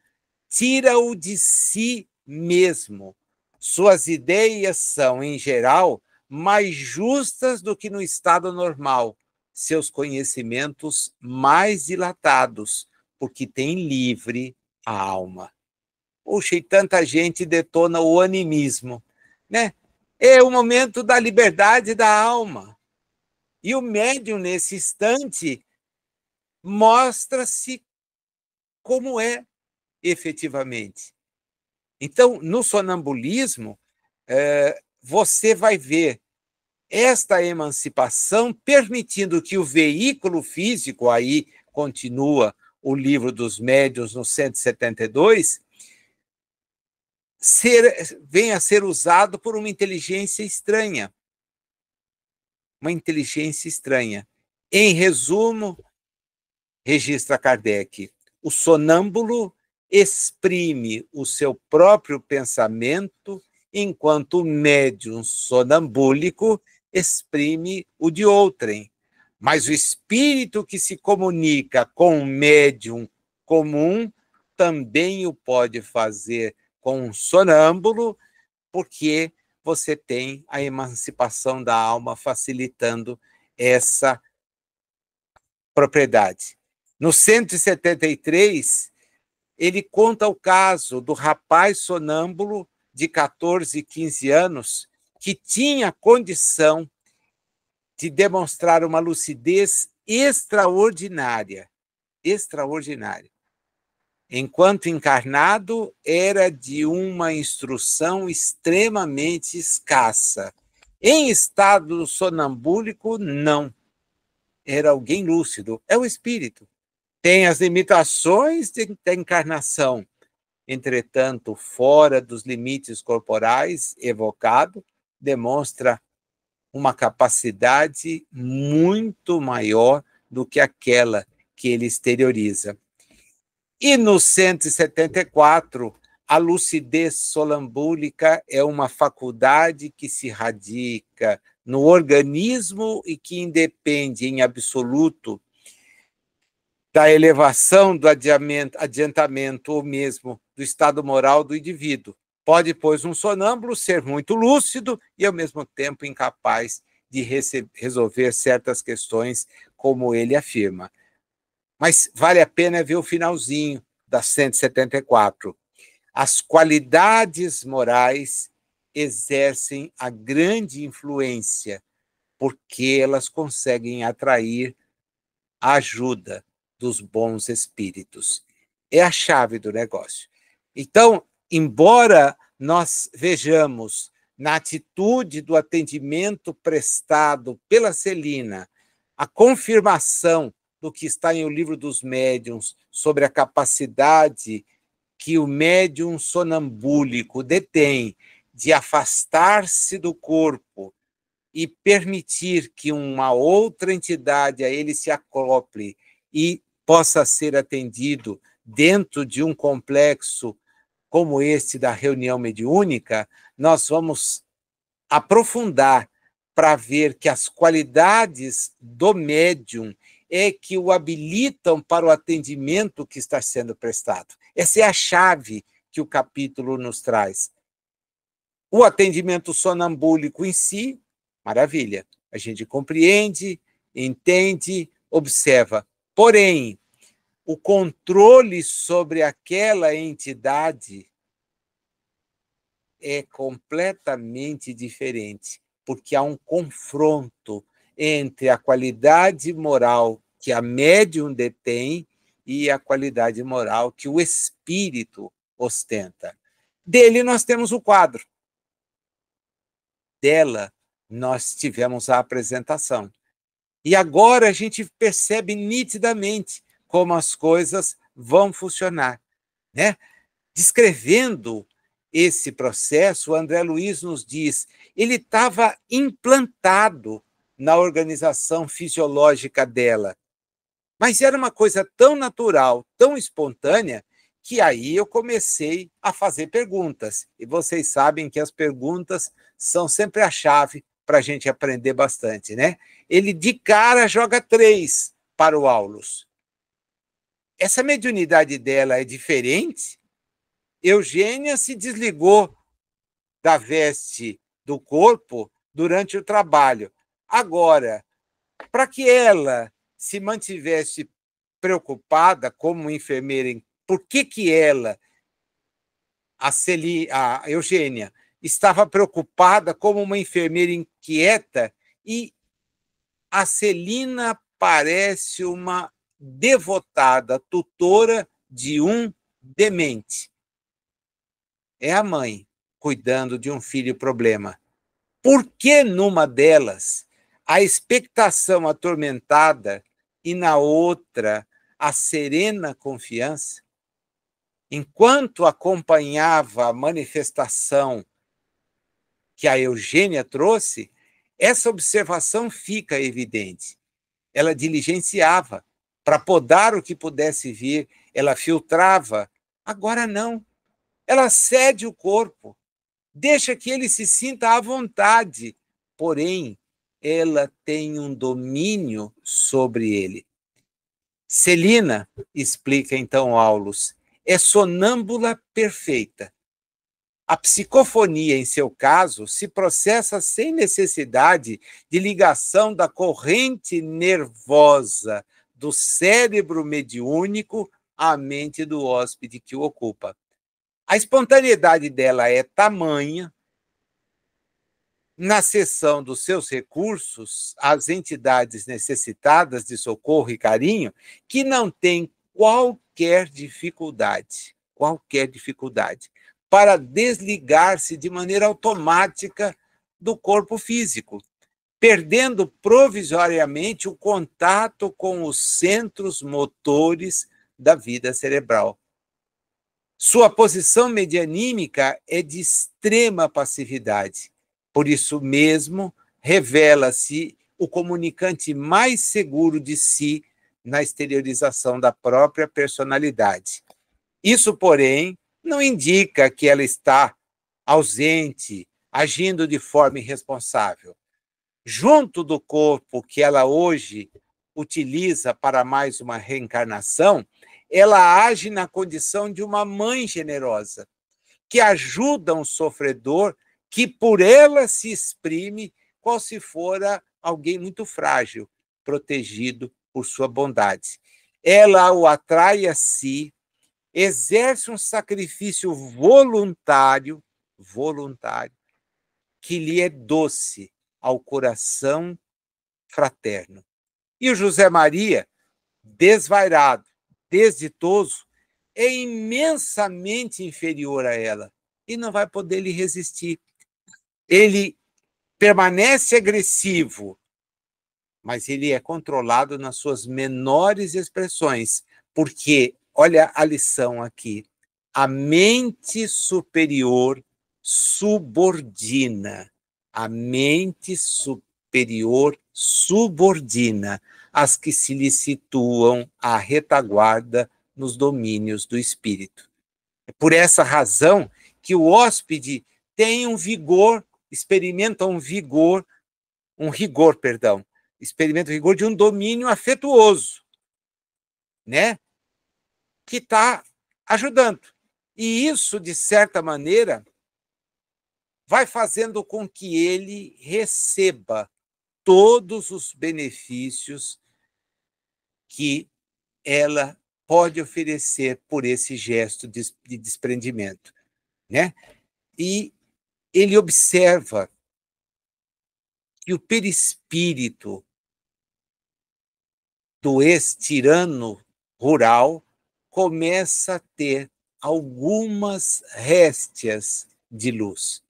tira-o de si mesmo. Suas ideias são, em geral, mais justas do que no estado normal, seus conhecimentos mais dilatados, porque tem livre a alma. Puxa, e tanta gente detona o animismo, né? É o momento da liberdade da alma. E o médium, nesse instante, mostra-se como é efetivamente. Então, no sonambulismo, você vai ver esta emancipação permitindo que o veículo físico, aí continua o livro dos médiuns no 172, venha a ser usado por uma inteligência estranha. Uma inteligência estranha. Em resumo, registra Kardec, o sonâmbulo exprime o seu próprio pensamento, enquanto o médium sonambúlico exprime o de outrem. Mas o espírito que se comunica com um médium comum também o pode fazer com um sonâmbulo, porque você tem a emancipação da alma facilitando essa propriedade. No 173, ele conta o caso do rapaz sonâmbulo de 14, 15 anos que tinha condição de demonstrar uma lucidez extraordinária. Extraordinária. Enquanto encarnado, era de uma instrução extremamente escassa. Em estado sonambúlico, não. Era alguém lúcido. É o espírito. Tem as limitações da encarnação, entretanto, fora dos limites corporais evocado, demonstra uma capacidade muito maior do que aquela que ele exterioriza. E no 174, a lucidez sonambúlica é uma faculdade que se radica no organismo e que independe em absoluto da elevação do adiantamento ou mesmo do estado moral do indivíduo. Pode, pois, um sonâmbulo ser muito lúcido e, ao mesmo tempo, incapaz de resolver certas questões, como ele afirma. Mas vale a pena ver o finalzinho da 174. As qualidades morais exercem a grande influência, porque elas conseguem atrair a ajuda dos bons espíritos. É a chave do negócio. Então, embora nós vejamos na atitude do atendimento prestado pela Celina a confirmação do que está em O Livro dos Médiuns sobre a capacidade que o médium sonambúlico detém de afastar-se do corpo e permitir que uma outra entidade a ele se acople e possa ser atendido dentro de um complexo como este da reunião mediúnica, nós vamos aprofundar para ver que as qualidades do médium é que o habilitam para o atendimento que está sendo prestado. Essa é a chave que o capítulo nos traz. O atendimento sonambúlico em si, maravilha. A gente compreende, entende, observa. Porém, o controle sobre aquela entidade é completamente diferente, porque há um confronto entre a qualidade moral que a médium detém e a qualidade moral que o espírito ostenta. Dele nós temos o quadro. Dela nós tivemos a apresentação. E agora a gente percebe nitidamente como as coisas vão funcionar, né? Descrevendo esse processo, o André Luiz nos diz, ele estava implantado na organização fisiológica dela, mas era uma coisa tão natural, tão espontânea, que aí eu comecei a fazer perguntas. E vocês sabem que as perguntas são sempre a chave para a gente aprender bastante, né? Ele de cara joga 3 para o Aulus. Essa mediunidade dela é diferente? Eugênia se desligou da veste do corpo durante o trabalho. Agora, para que ela se mantivesse preocupada como enfermeira, por que ela, a Eugênia, estava preocupada como uma enfermeira inquieta e a Celina parece uma devotada tutora de um demente. É a mãe cuidando de um filho problema. Por que numa delas a expectação atormentada e na outra a serena confiança? Enquanto acompanhava a manifestação que a Eugênia trouxe, essa observação fica evidente. Ela diligenciava para podar o que pudesse vir, ela filtrava. Agora não. Ela cede o corpo, deixa que ele se sinta à vontade, porém, ela tem um domínio sobre ele. Celina, explica então Aulus, é sonâmbula perfeita. A psicofonia, em seu caso, se processa sem necessidade de ligação da corrente nervosa do cérebro mediúnico à mente do hóspede que o ocupa. A espontaneidade dela é tamanha, na cessão dos seus recursos às entidades necessitadas de socorro e carinho, que não tem qualquer dificuldade, para desligar-se de maneira automática do corpo físico, perdendo provisoriamente o contato com os centros motores da vida cerebral. Sua posição medianímica é de extrema passividade. Por isso mesmo, revela-se o comunicante mais seguro de si na exteriorização da própria personalidade. Isso, porém, não indica que ela está ausente, agindo de forma irresponsável. Junto do corpo que ela hoje utiliza para mais uma reencarnação, ela age na condição de uma mãe generosa, que ajuda um sofredor que por ela se exprime qual se fora alguém muito frágil, protegido por sua bondade. Ela o atrai a si, exerce um sacrifício voluntário, que lhe é doce ao coração fraterno. E o José Maria, desvairado, desditoso, é imensamente inferior a ela e não vai poder lhe resistir. Ele permanece agressivo, mas ele é controlado nas suas menores expressões, porque, olha a lição aqui, a mente superior subordina, a mente superior subordina as que se lhe situam à retaguarda nos domínios do espírito. É por essa razão que o hóspede tem um vigor, experimenta um rigor, experimenta o rigor de um domínio afetuoso, né? Que está ajudando. E isso, de certa maneira, vai fazendo com que ele receba todos os benefícios que ela pode oferecer por esse gesto de desprendimento, né? E ele observa que o perispírito do ex-tirano rural começa a ter algumas réstias de luz.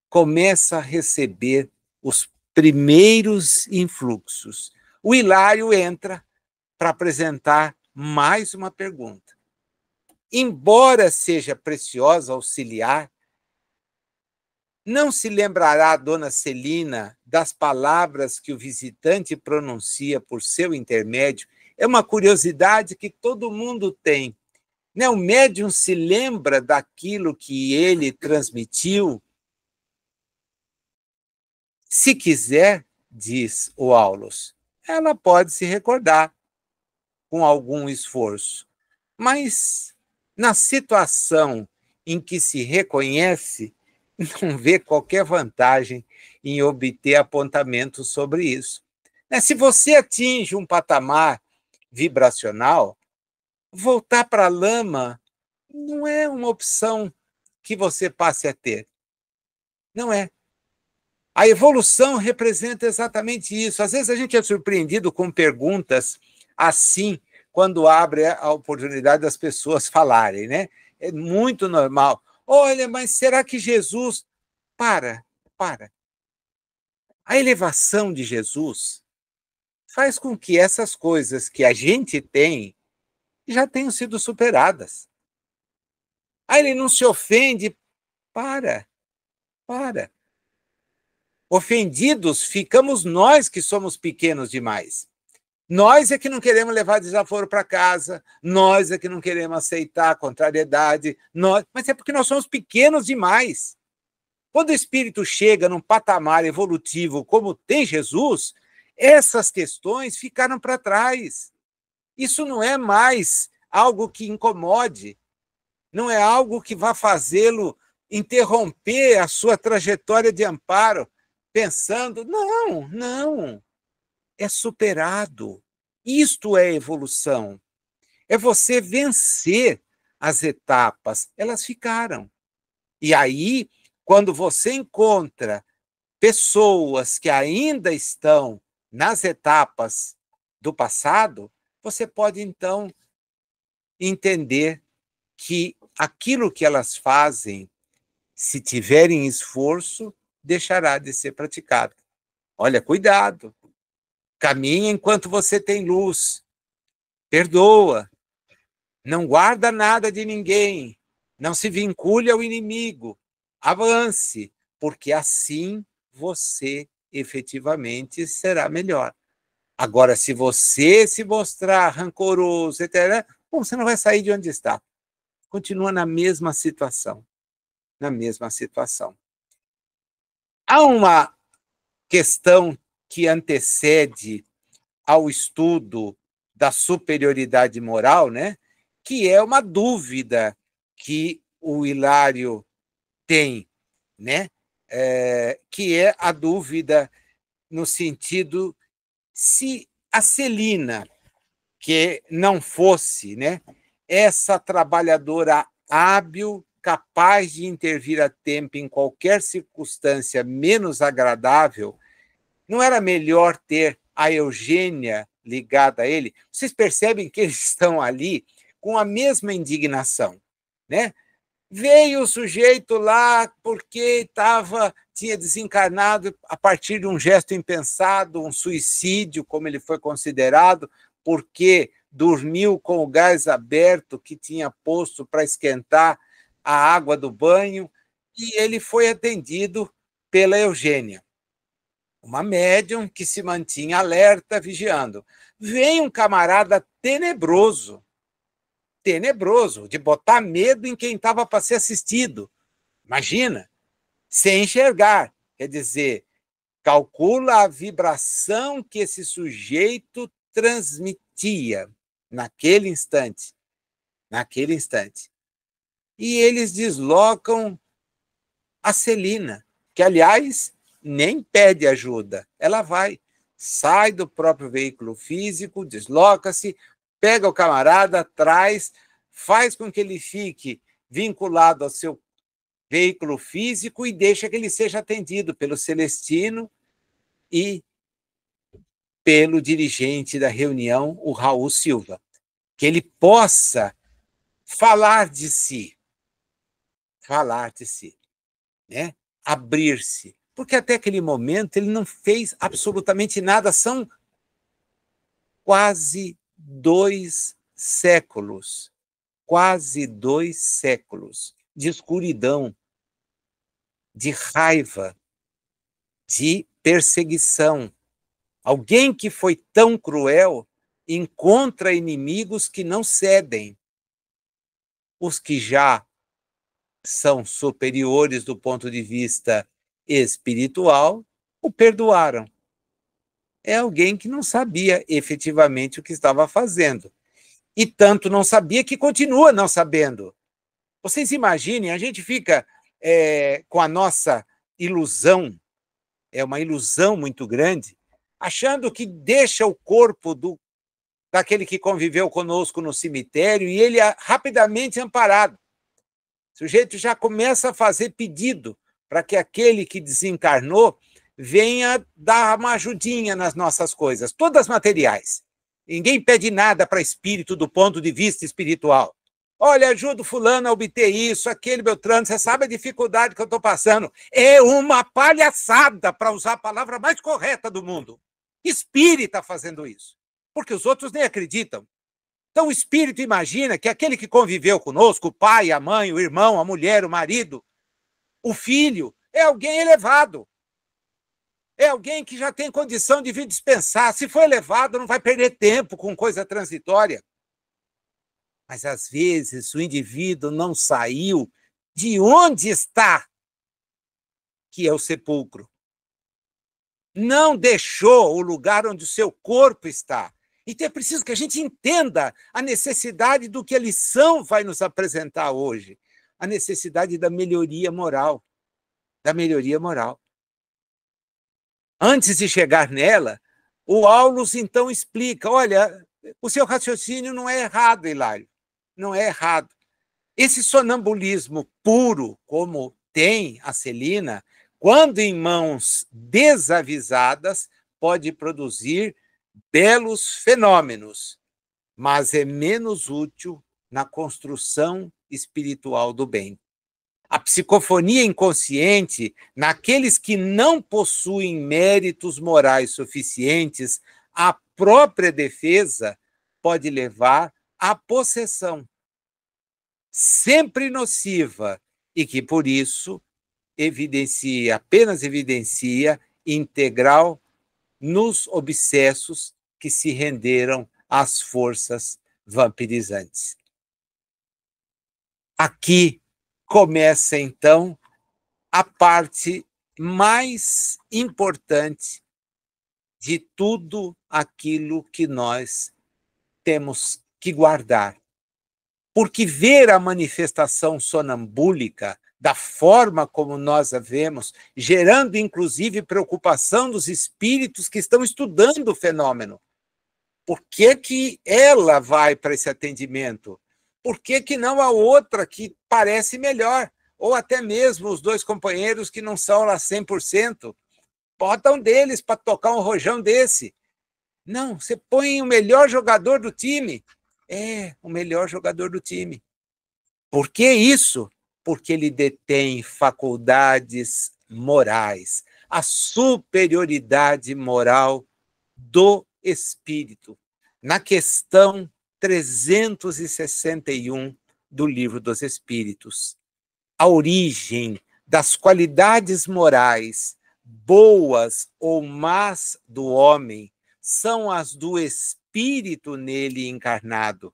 Começa a receber os primeiros influxos. O Hilário entra para apresentar mais uma pergunta. Embora seja preciosa auxiliar, não se lembrará a dona Celina das palavras que o visitante pronuncia por seu intermédio? É uma curiosidade que todo mundo tem. Né? O médium se lembra daquilo que ele transmitiu? Se quiser, diz o Aulus, ela pode se recordar com algum esforço. Mas, na situação em que se reconhece, não vê qualquer vantagem em obter apontamentos sobre isso. Se você atinge um patamar vibracional, voltar para a lama não é uma opção que você passe a ter. Não é. A evolução representa exatamente isso. Às vezes a gente é surpreendido com perguntas assim, quando abre a oportunidade das pessoas falarem, né? É muito normal. Olha, mas será que Jesus... Para. A elevação de Jesus faz com que essas coisas que a gente tem já tenham sido superadas. Aí ele não se ofende. Para. Ofendidos ficamos nós que somos pequenos demais. Nós é que não queremos levar desaforo para casa, nós é que não queremos aceitar a contrariedade, mas é porque nós somos pequenos demais. Quando o espírito chega num patamar evolutivo como tem Jesus, essas questões ficaram para trás. Isso não é mais algo que incomode, não é algo que vá fazê-lo interromper a sua trajetória de amparo, pensando, não, é superado. Isto é evolução. É você vencer as etapas. Elas ficaram. E aí, quando você encontra pessoas que ainda estão nas etapas do passado, você pode, então, entender que aquilo que elas fazem, se tiverem esforço, deixará de ser praticado. Olha, cuidado. Caminhe enquanto você tem luz. Perdoa. Não guarda nada de ninguém. Não se vincule ao inimigo. Avance, porque assim você efetivamente será melhor. Agora, se você se mostrar rancoroso, etc., bom, você não vai sair de onde está. Continua na mesma situação. Na mesma situação. Há uma questão que antecede ao estudo da superioridade moral, né? Que é uma dúvida que o Hilário tem, né? Que é a dúvida no sentido se a Celina, que não fosse, né, essa trabalhadora hábil, capaz de intervir a tempo em qualquer circunstância menos agradável, não era melhor ter a Eugênia ligada a ele? Vocês percebem que eles estão ali com a mesma indignação, né? Veio o sujeito lá porque tinha desencarnado a partir de um gesto impensado, um suicídio, como ele foi considerado, porque dormiu com o gás aberto que tinha posto para esquentar a água do banho, e ele foi atendido pela Eugênia, uma médium que se mantinha alerta, vigiando. Vem um camarada tenebroso, de botar medo em quem estava para ser assistido. Imagina, sem enxergar. Quer dizer, calcula a vibração que esse sujeito transmitia naquele instante. E eles deslocam a Celina, que, aliás, nem pede ajuda. Ela sai do próprio veículo físico, desloca-se, pega o camarada, traz, faz com que ele fique vinculado ao seu veículo físico e deixa que ele seja atendido pelo Celestino e pelo dirigente da reunião, o Raul Silva, que ele possa falar de si, né? Abrir-se, porque até aquele momento ele não fez absolutamente nada. São quase 2 séculos, de escuridão, de raiva, de perseguição. Alguém que foi tão cruel encontra inimigos que não cedem. Os que já são superiores do ponto de vista espiritual o perdoaram. É alguém que não sabia efetivamente o que estava fazendo. E tanto não sabia que continua não sabendo. Vocês imaginem, a gente fica com a nossa ilusão, é uma ilusão muito grande, achando que deixa o corpo daquele que conviveu conosco no cemitério e ele é rapidamente amparado. O sujeito já começa a fazer pedido para que aquele que desencarnou venha dar uma ajudinha nas nossas coisas, todas materiais. Ninguém pede nada para espírito do ponto de vista espiritual. Olha, ajuda o fulano a obter isso, aquele Beltrano, você sabe a dificuldade que eu estou passando. É uma palhaçada, para usar a palavra mais correta do mundo. Espírita fazendo isso, porque os outros nem acreditam. Então o espírito imagina que aquele que conviveu conosco, o pai, a mãe, o irmão, a mulher, o marido, o filho, é alguém elevado. É alguém que já tem condição de vir dispensar. Se for elevado, não vai perder tempo com coisa transitória. Mas, às vezes, o indivíduo não saiu de onde está, que é o sepulcro. Não deixou o lugar onde o seu corpo está. Então, é preciso que a gente entenda a necessidade do que a lição vai nos apresentar hoje. A necessidade da melhoria moral. Da melhoria moral. Antes de chegar nela, o Aulus, então, explica, olha, o seu raciocínio não é errado, Hilário. Não é errado. Esse sonambulismo puro, como tem a Celina, quando em mãos desavisadas, pode produzir belos fenômenos, mas é menos útil na construção espiritual do bem. A psicofonia inconsciente, naqueles que não possuem méritos morais suficientes, à própria defesa pode levar à possessão, sempre nociva, e que, por isso, apenas evidencia integral nos obsessos que se renderam às forças vampirizantes. Aqui começa, então, a parte mais importante de tudo aquilo que nós temos que guardar. Porque ver a manifestação sonambúlica da forma como nós a vemos, gerando inclusive preocupação dos espíritos que estão estudando o fenômeno. Por que que ela vai para esse atendimento? Por que que não a outra que parece melhor? Ou até mesmo os dois companheiros que não são lá 100%. Bota um deles para tocar um rojão desse. Não, você põe o melhor jogador do time. É, o melhor jogador do time. Por que isso? Porque ele detém faculdades morais, a superioridade moral do espírito. Na questão 361 do Livro dos Espíritos, a origem das qualidades morais, boas ou más do homem, são as do espírito nele encarnado.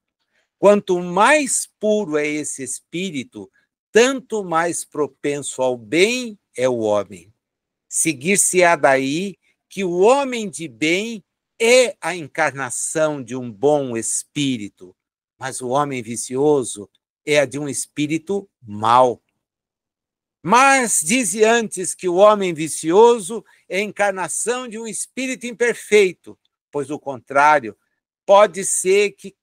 Quanto mais puro é esse espírito, tanto mais propenso ao bem é o homem. Seguir-se-á daí que o homem de bem é a encarnação de um bom espírito, mas o homem vicioso é a de um espírito mau. Mas dize antes que o homem vicioso é a encarnação de um espírito imperfeito, pois, do contrário, pode ser que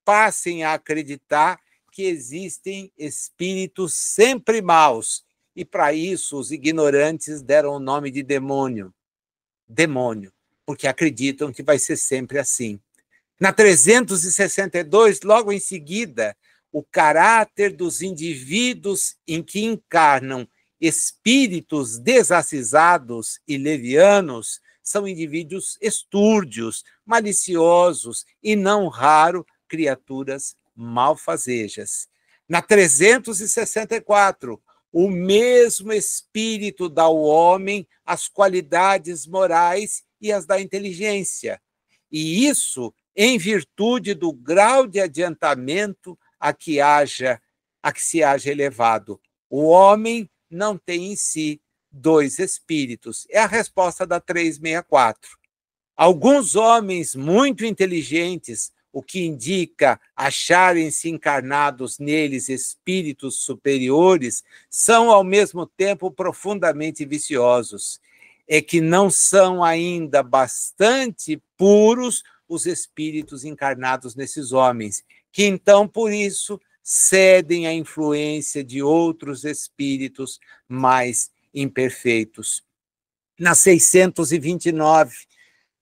passem a acreditar que existem espíritos sempre maus, e para isso os ignorantes deram o nome de demônio. Demônio, porque acreditam que vai ser sempre assim. Na 362, logo em seguida, o caráter dos indivíduos em que encarnam espíritos desacisados e levianos são indivíduos estúrdios, maliciosos e, não raro, criaturas malfazejas. Na 364, o mesmo espírito dá ao homem as qualidades morais e as da inteligência, e isso em virtude do grau de adiantamento a que se haja elevado. O homem não tem em si dois espíritos. É a resposta da 364. Alguns homens muito inteligentes, o que indica acharem-se encarnados neles espíritos superiores, são ao mesmo tempo profundamente viciosos. É que não são ainda bastante puros os espíritos encarnados nesses homens, que então, por isso, cedem à influência de outros espíritos mais imperfeitos. Na 629,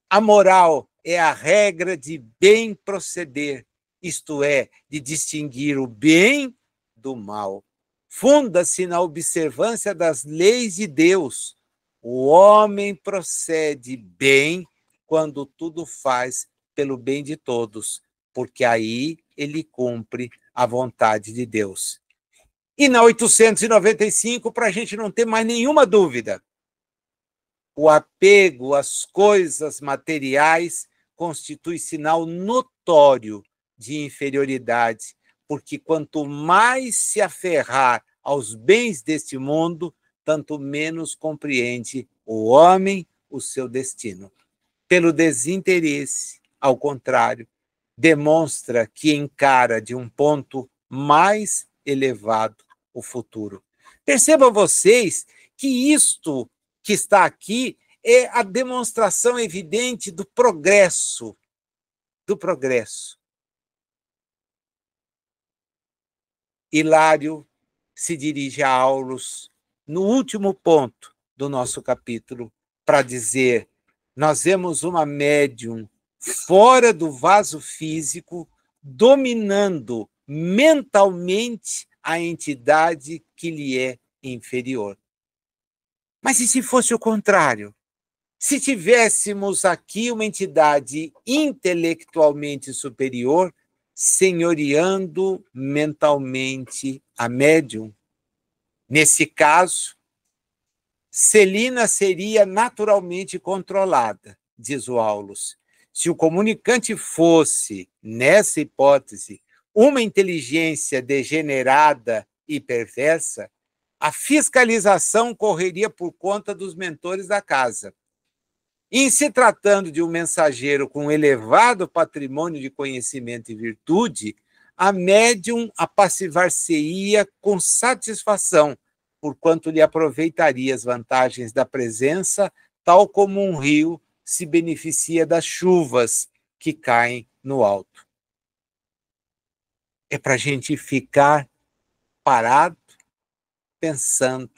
a moral é a regra de bem proceder, isto é, de distinguir o bem do mal. Funda-se na observância das leis de Deus. O homem procede bem quando tudo faz pelo bem de todos, porque aí ele cumpre a vontade de Deus. E na 895, para a gente não ter mais nenhuma dúvida, o apego às coisas materiais constitui sinal notório de inferioridade, porque quanto mais se aferrar aos bens deste mundo, tanto menos compreende o homem o seu destino. Pelo desinteresse, ao contrário, demonstra que encara de um ponto mais elevado o futuro. Percebam vocês que isto que está aqui é a demonstração evidente do progresso, do progresso. Hilário se dirige a Aulus no último ponto do nosso capítulo para dizer: nós vemos uma médium fora do vaso físico, dominando mentalmente a entidade que lhe é inferior. Mas e se fosse o contrário? Se tivéssemos aqui uma entidade intelectualmente superior, senhoreando mentalmente a médium? Nesse caso, Celina seria naturalmente controlada, diz o Aulus. Se o comunicante fosse, nessa hipótese, uma inteligência degenerada e perversa, a fiscalização correria por conta dos mentores da casa. Em se tratando de um mensageiro com elevado patrimônio de conhecimento e virtude, a médium apassivar-se-ia com satisfação, porquanto lhe aproveitaria as vantagens da presença, tal como um rio se beneficia das chuvas que caem no alto. É para a gente ficar parado, pensando,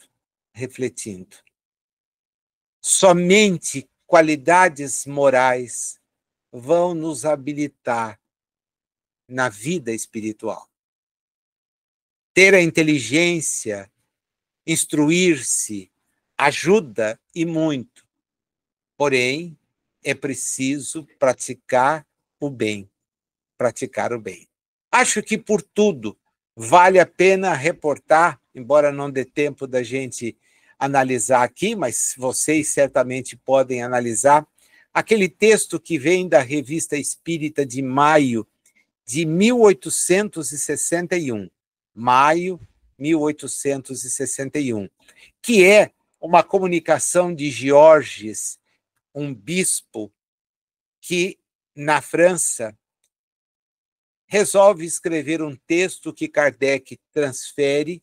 refletindo. Somente qualidades morais vão nos habilitar na vida espiritual. Ter a inteligência, instruir-se, ajuda e muito. Porém, é preciso praticar o bem. Praticar o bem. Acho que, por tudo, vale a pena reportar, embora não dê tempo da gente analisar aqui, mas vocês certamente podem analisar, aquele texto que vem da Revista Espírita de maio de 1861. Maio 1861, que é uma comunicação de Georges, um bispo que, na França, resolve escrever um texto que Kardec transcreve,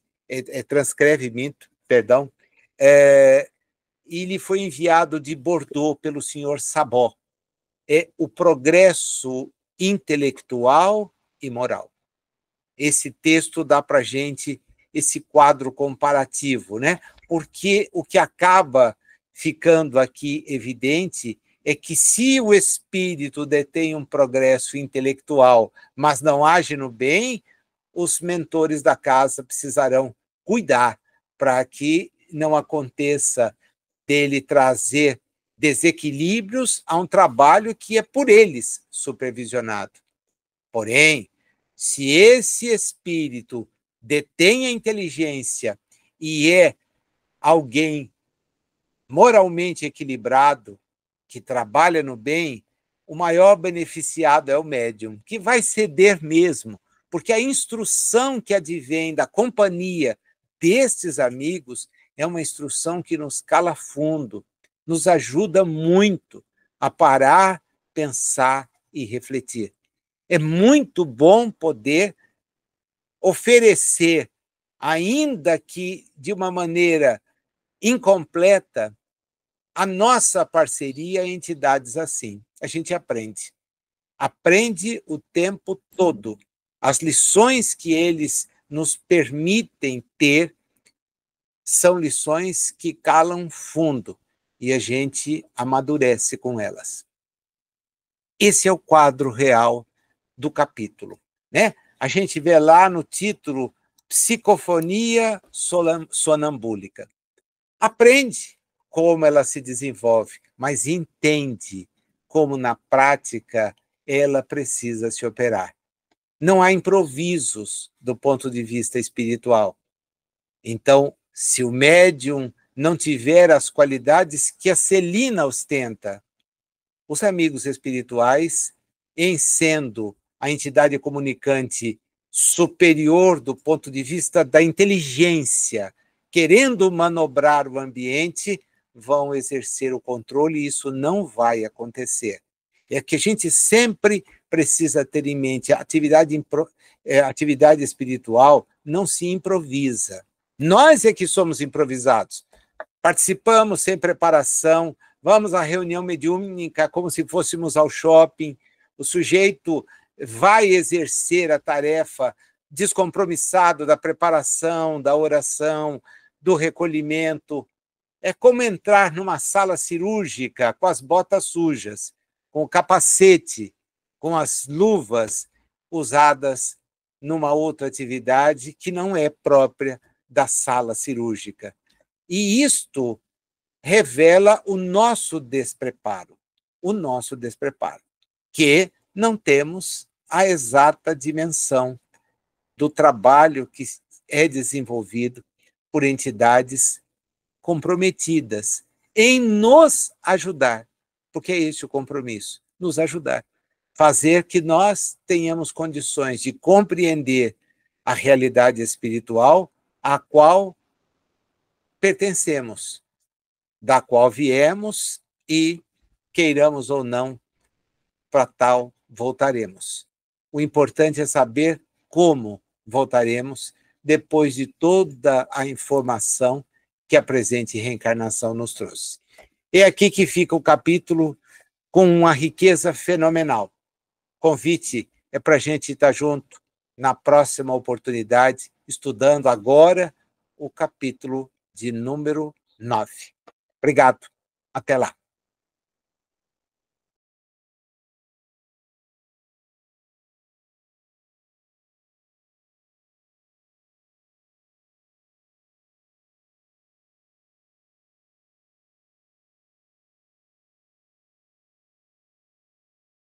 e lhe foi enviado de Bordeaux pelo senhor Sabot. É o progresso intelectual e moral. Esse texto dá para a gente esse quadro comparativo, né? Porque o que acaba ficando aqui evidente é que, se o espírito detém um progresso intelectual, mas não age no bem, os mentores da casa precisarão cuidar para que não aconteça dele trazer desequilíbrios a um trabalho que é por eles supervisionado. Porém, se esse espírito detém a inteligência e é alguém moralmente equilibrado, que trabalha no bem, o maior beneficiado é o médium, que vai ceder mesmo, porque a instrução que advém da companhia destes amigos é uma instrução que nos cala fundo, nos ajuda muito a parar, pensar e refletir. É muito bom poder oferecer, ainda que de uma maneira incompleta, a nossa parceria a entidades assim. A gente aprende. Aprende o tempo todo. As lições que eles nos permitem ter são lições que calam fundo e a gente amadurece com elas. Esse é o quadro real do capítulo, né? A gente vê lá no título Psicofonia sonambúlica. Aprende como ela se desenvolve, mas entende como na prática ela precisa se operar. Não há improvisos do ponto de vista espiritual. Então, se o médium não tiver as qualidades que a Celina ostenta, os amigos espirituais, em sendo a entidade comunicante superior do ponto de vista da inteligência, querendo manobrar o ambiente, vão exercer o controle e isso não vai acontecer. É que a gente sempre precisa ter em mente a atividade espiritual não se improvisa. Nós é que somos improvisados. Participamos sem preparação, vamos à reunião mediúnica como se fôssemos ao shopping. O sujeito vai exercer a tarefa descompromissado da preparação, da oração, do recolhimento. É como entrar numa sala cirúrgica com as botas sujas, com o capacete, com as luvas usadas numa outra atividade que não é própria da sala cirúrgica. E isto revela o nosso despreparo, que não temos a exata dimensão do trabalho que é desenvolvido por entidades comprometidas em nos ajudar, porque é esse o compromisso, nos ajudar, fazer que nós tenhamos condições de compreender a realidade espiritual à qual pertencemos, da qual viemos e, queiramos ou não, para tal voltaremos. O importante é saber como voltaremos depois de toda a informação que a presente reencarnação nos trouxe. É aqui que fica o capítulo com uma riqueza fenomenal. Convite é para a gente estar junto na próxima oportunidade, estudando agora o capítulo de número 9. Obrigado. Até lá.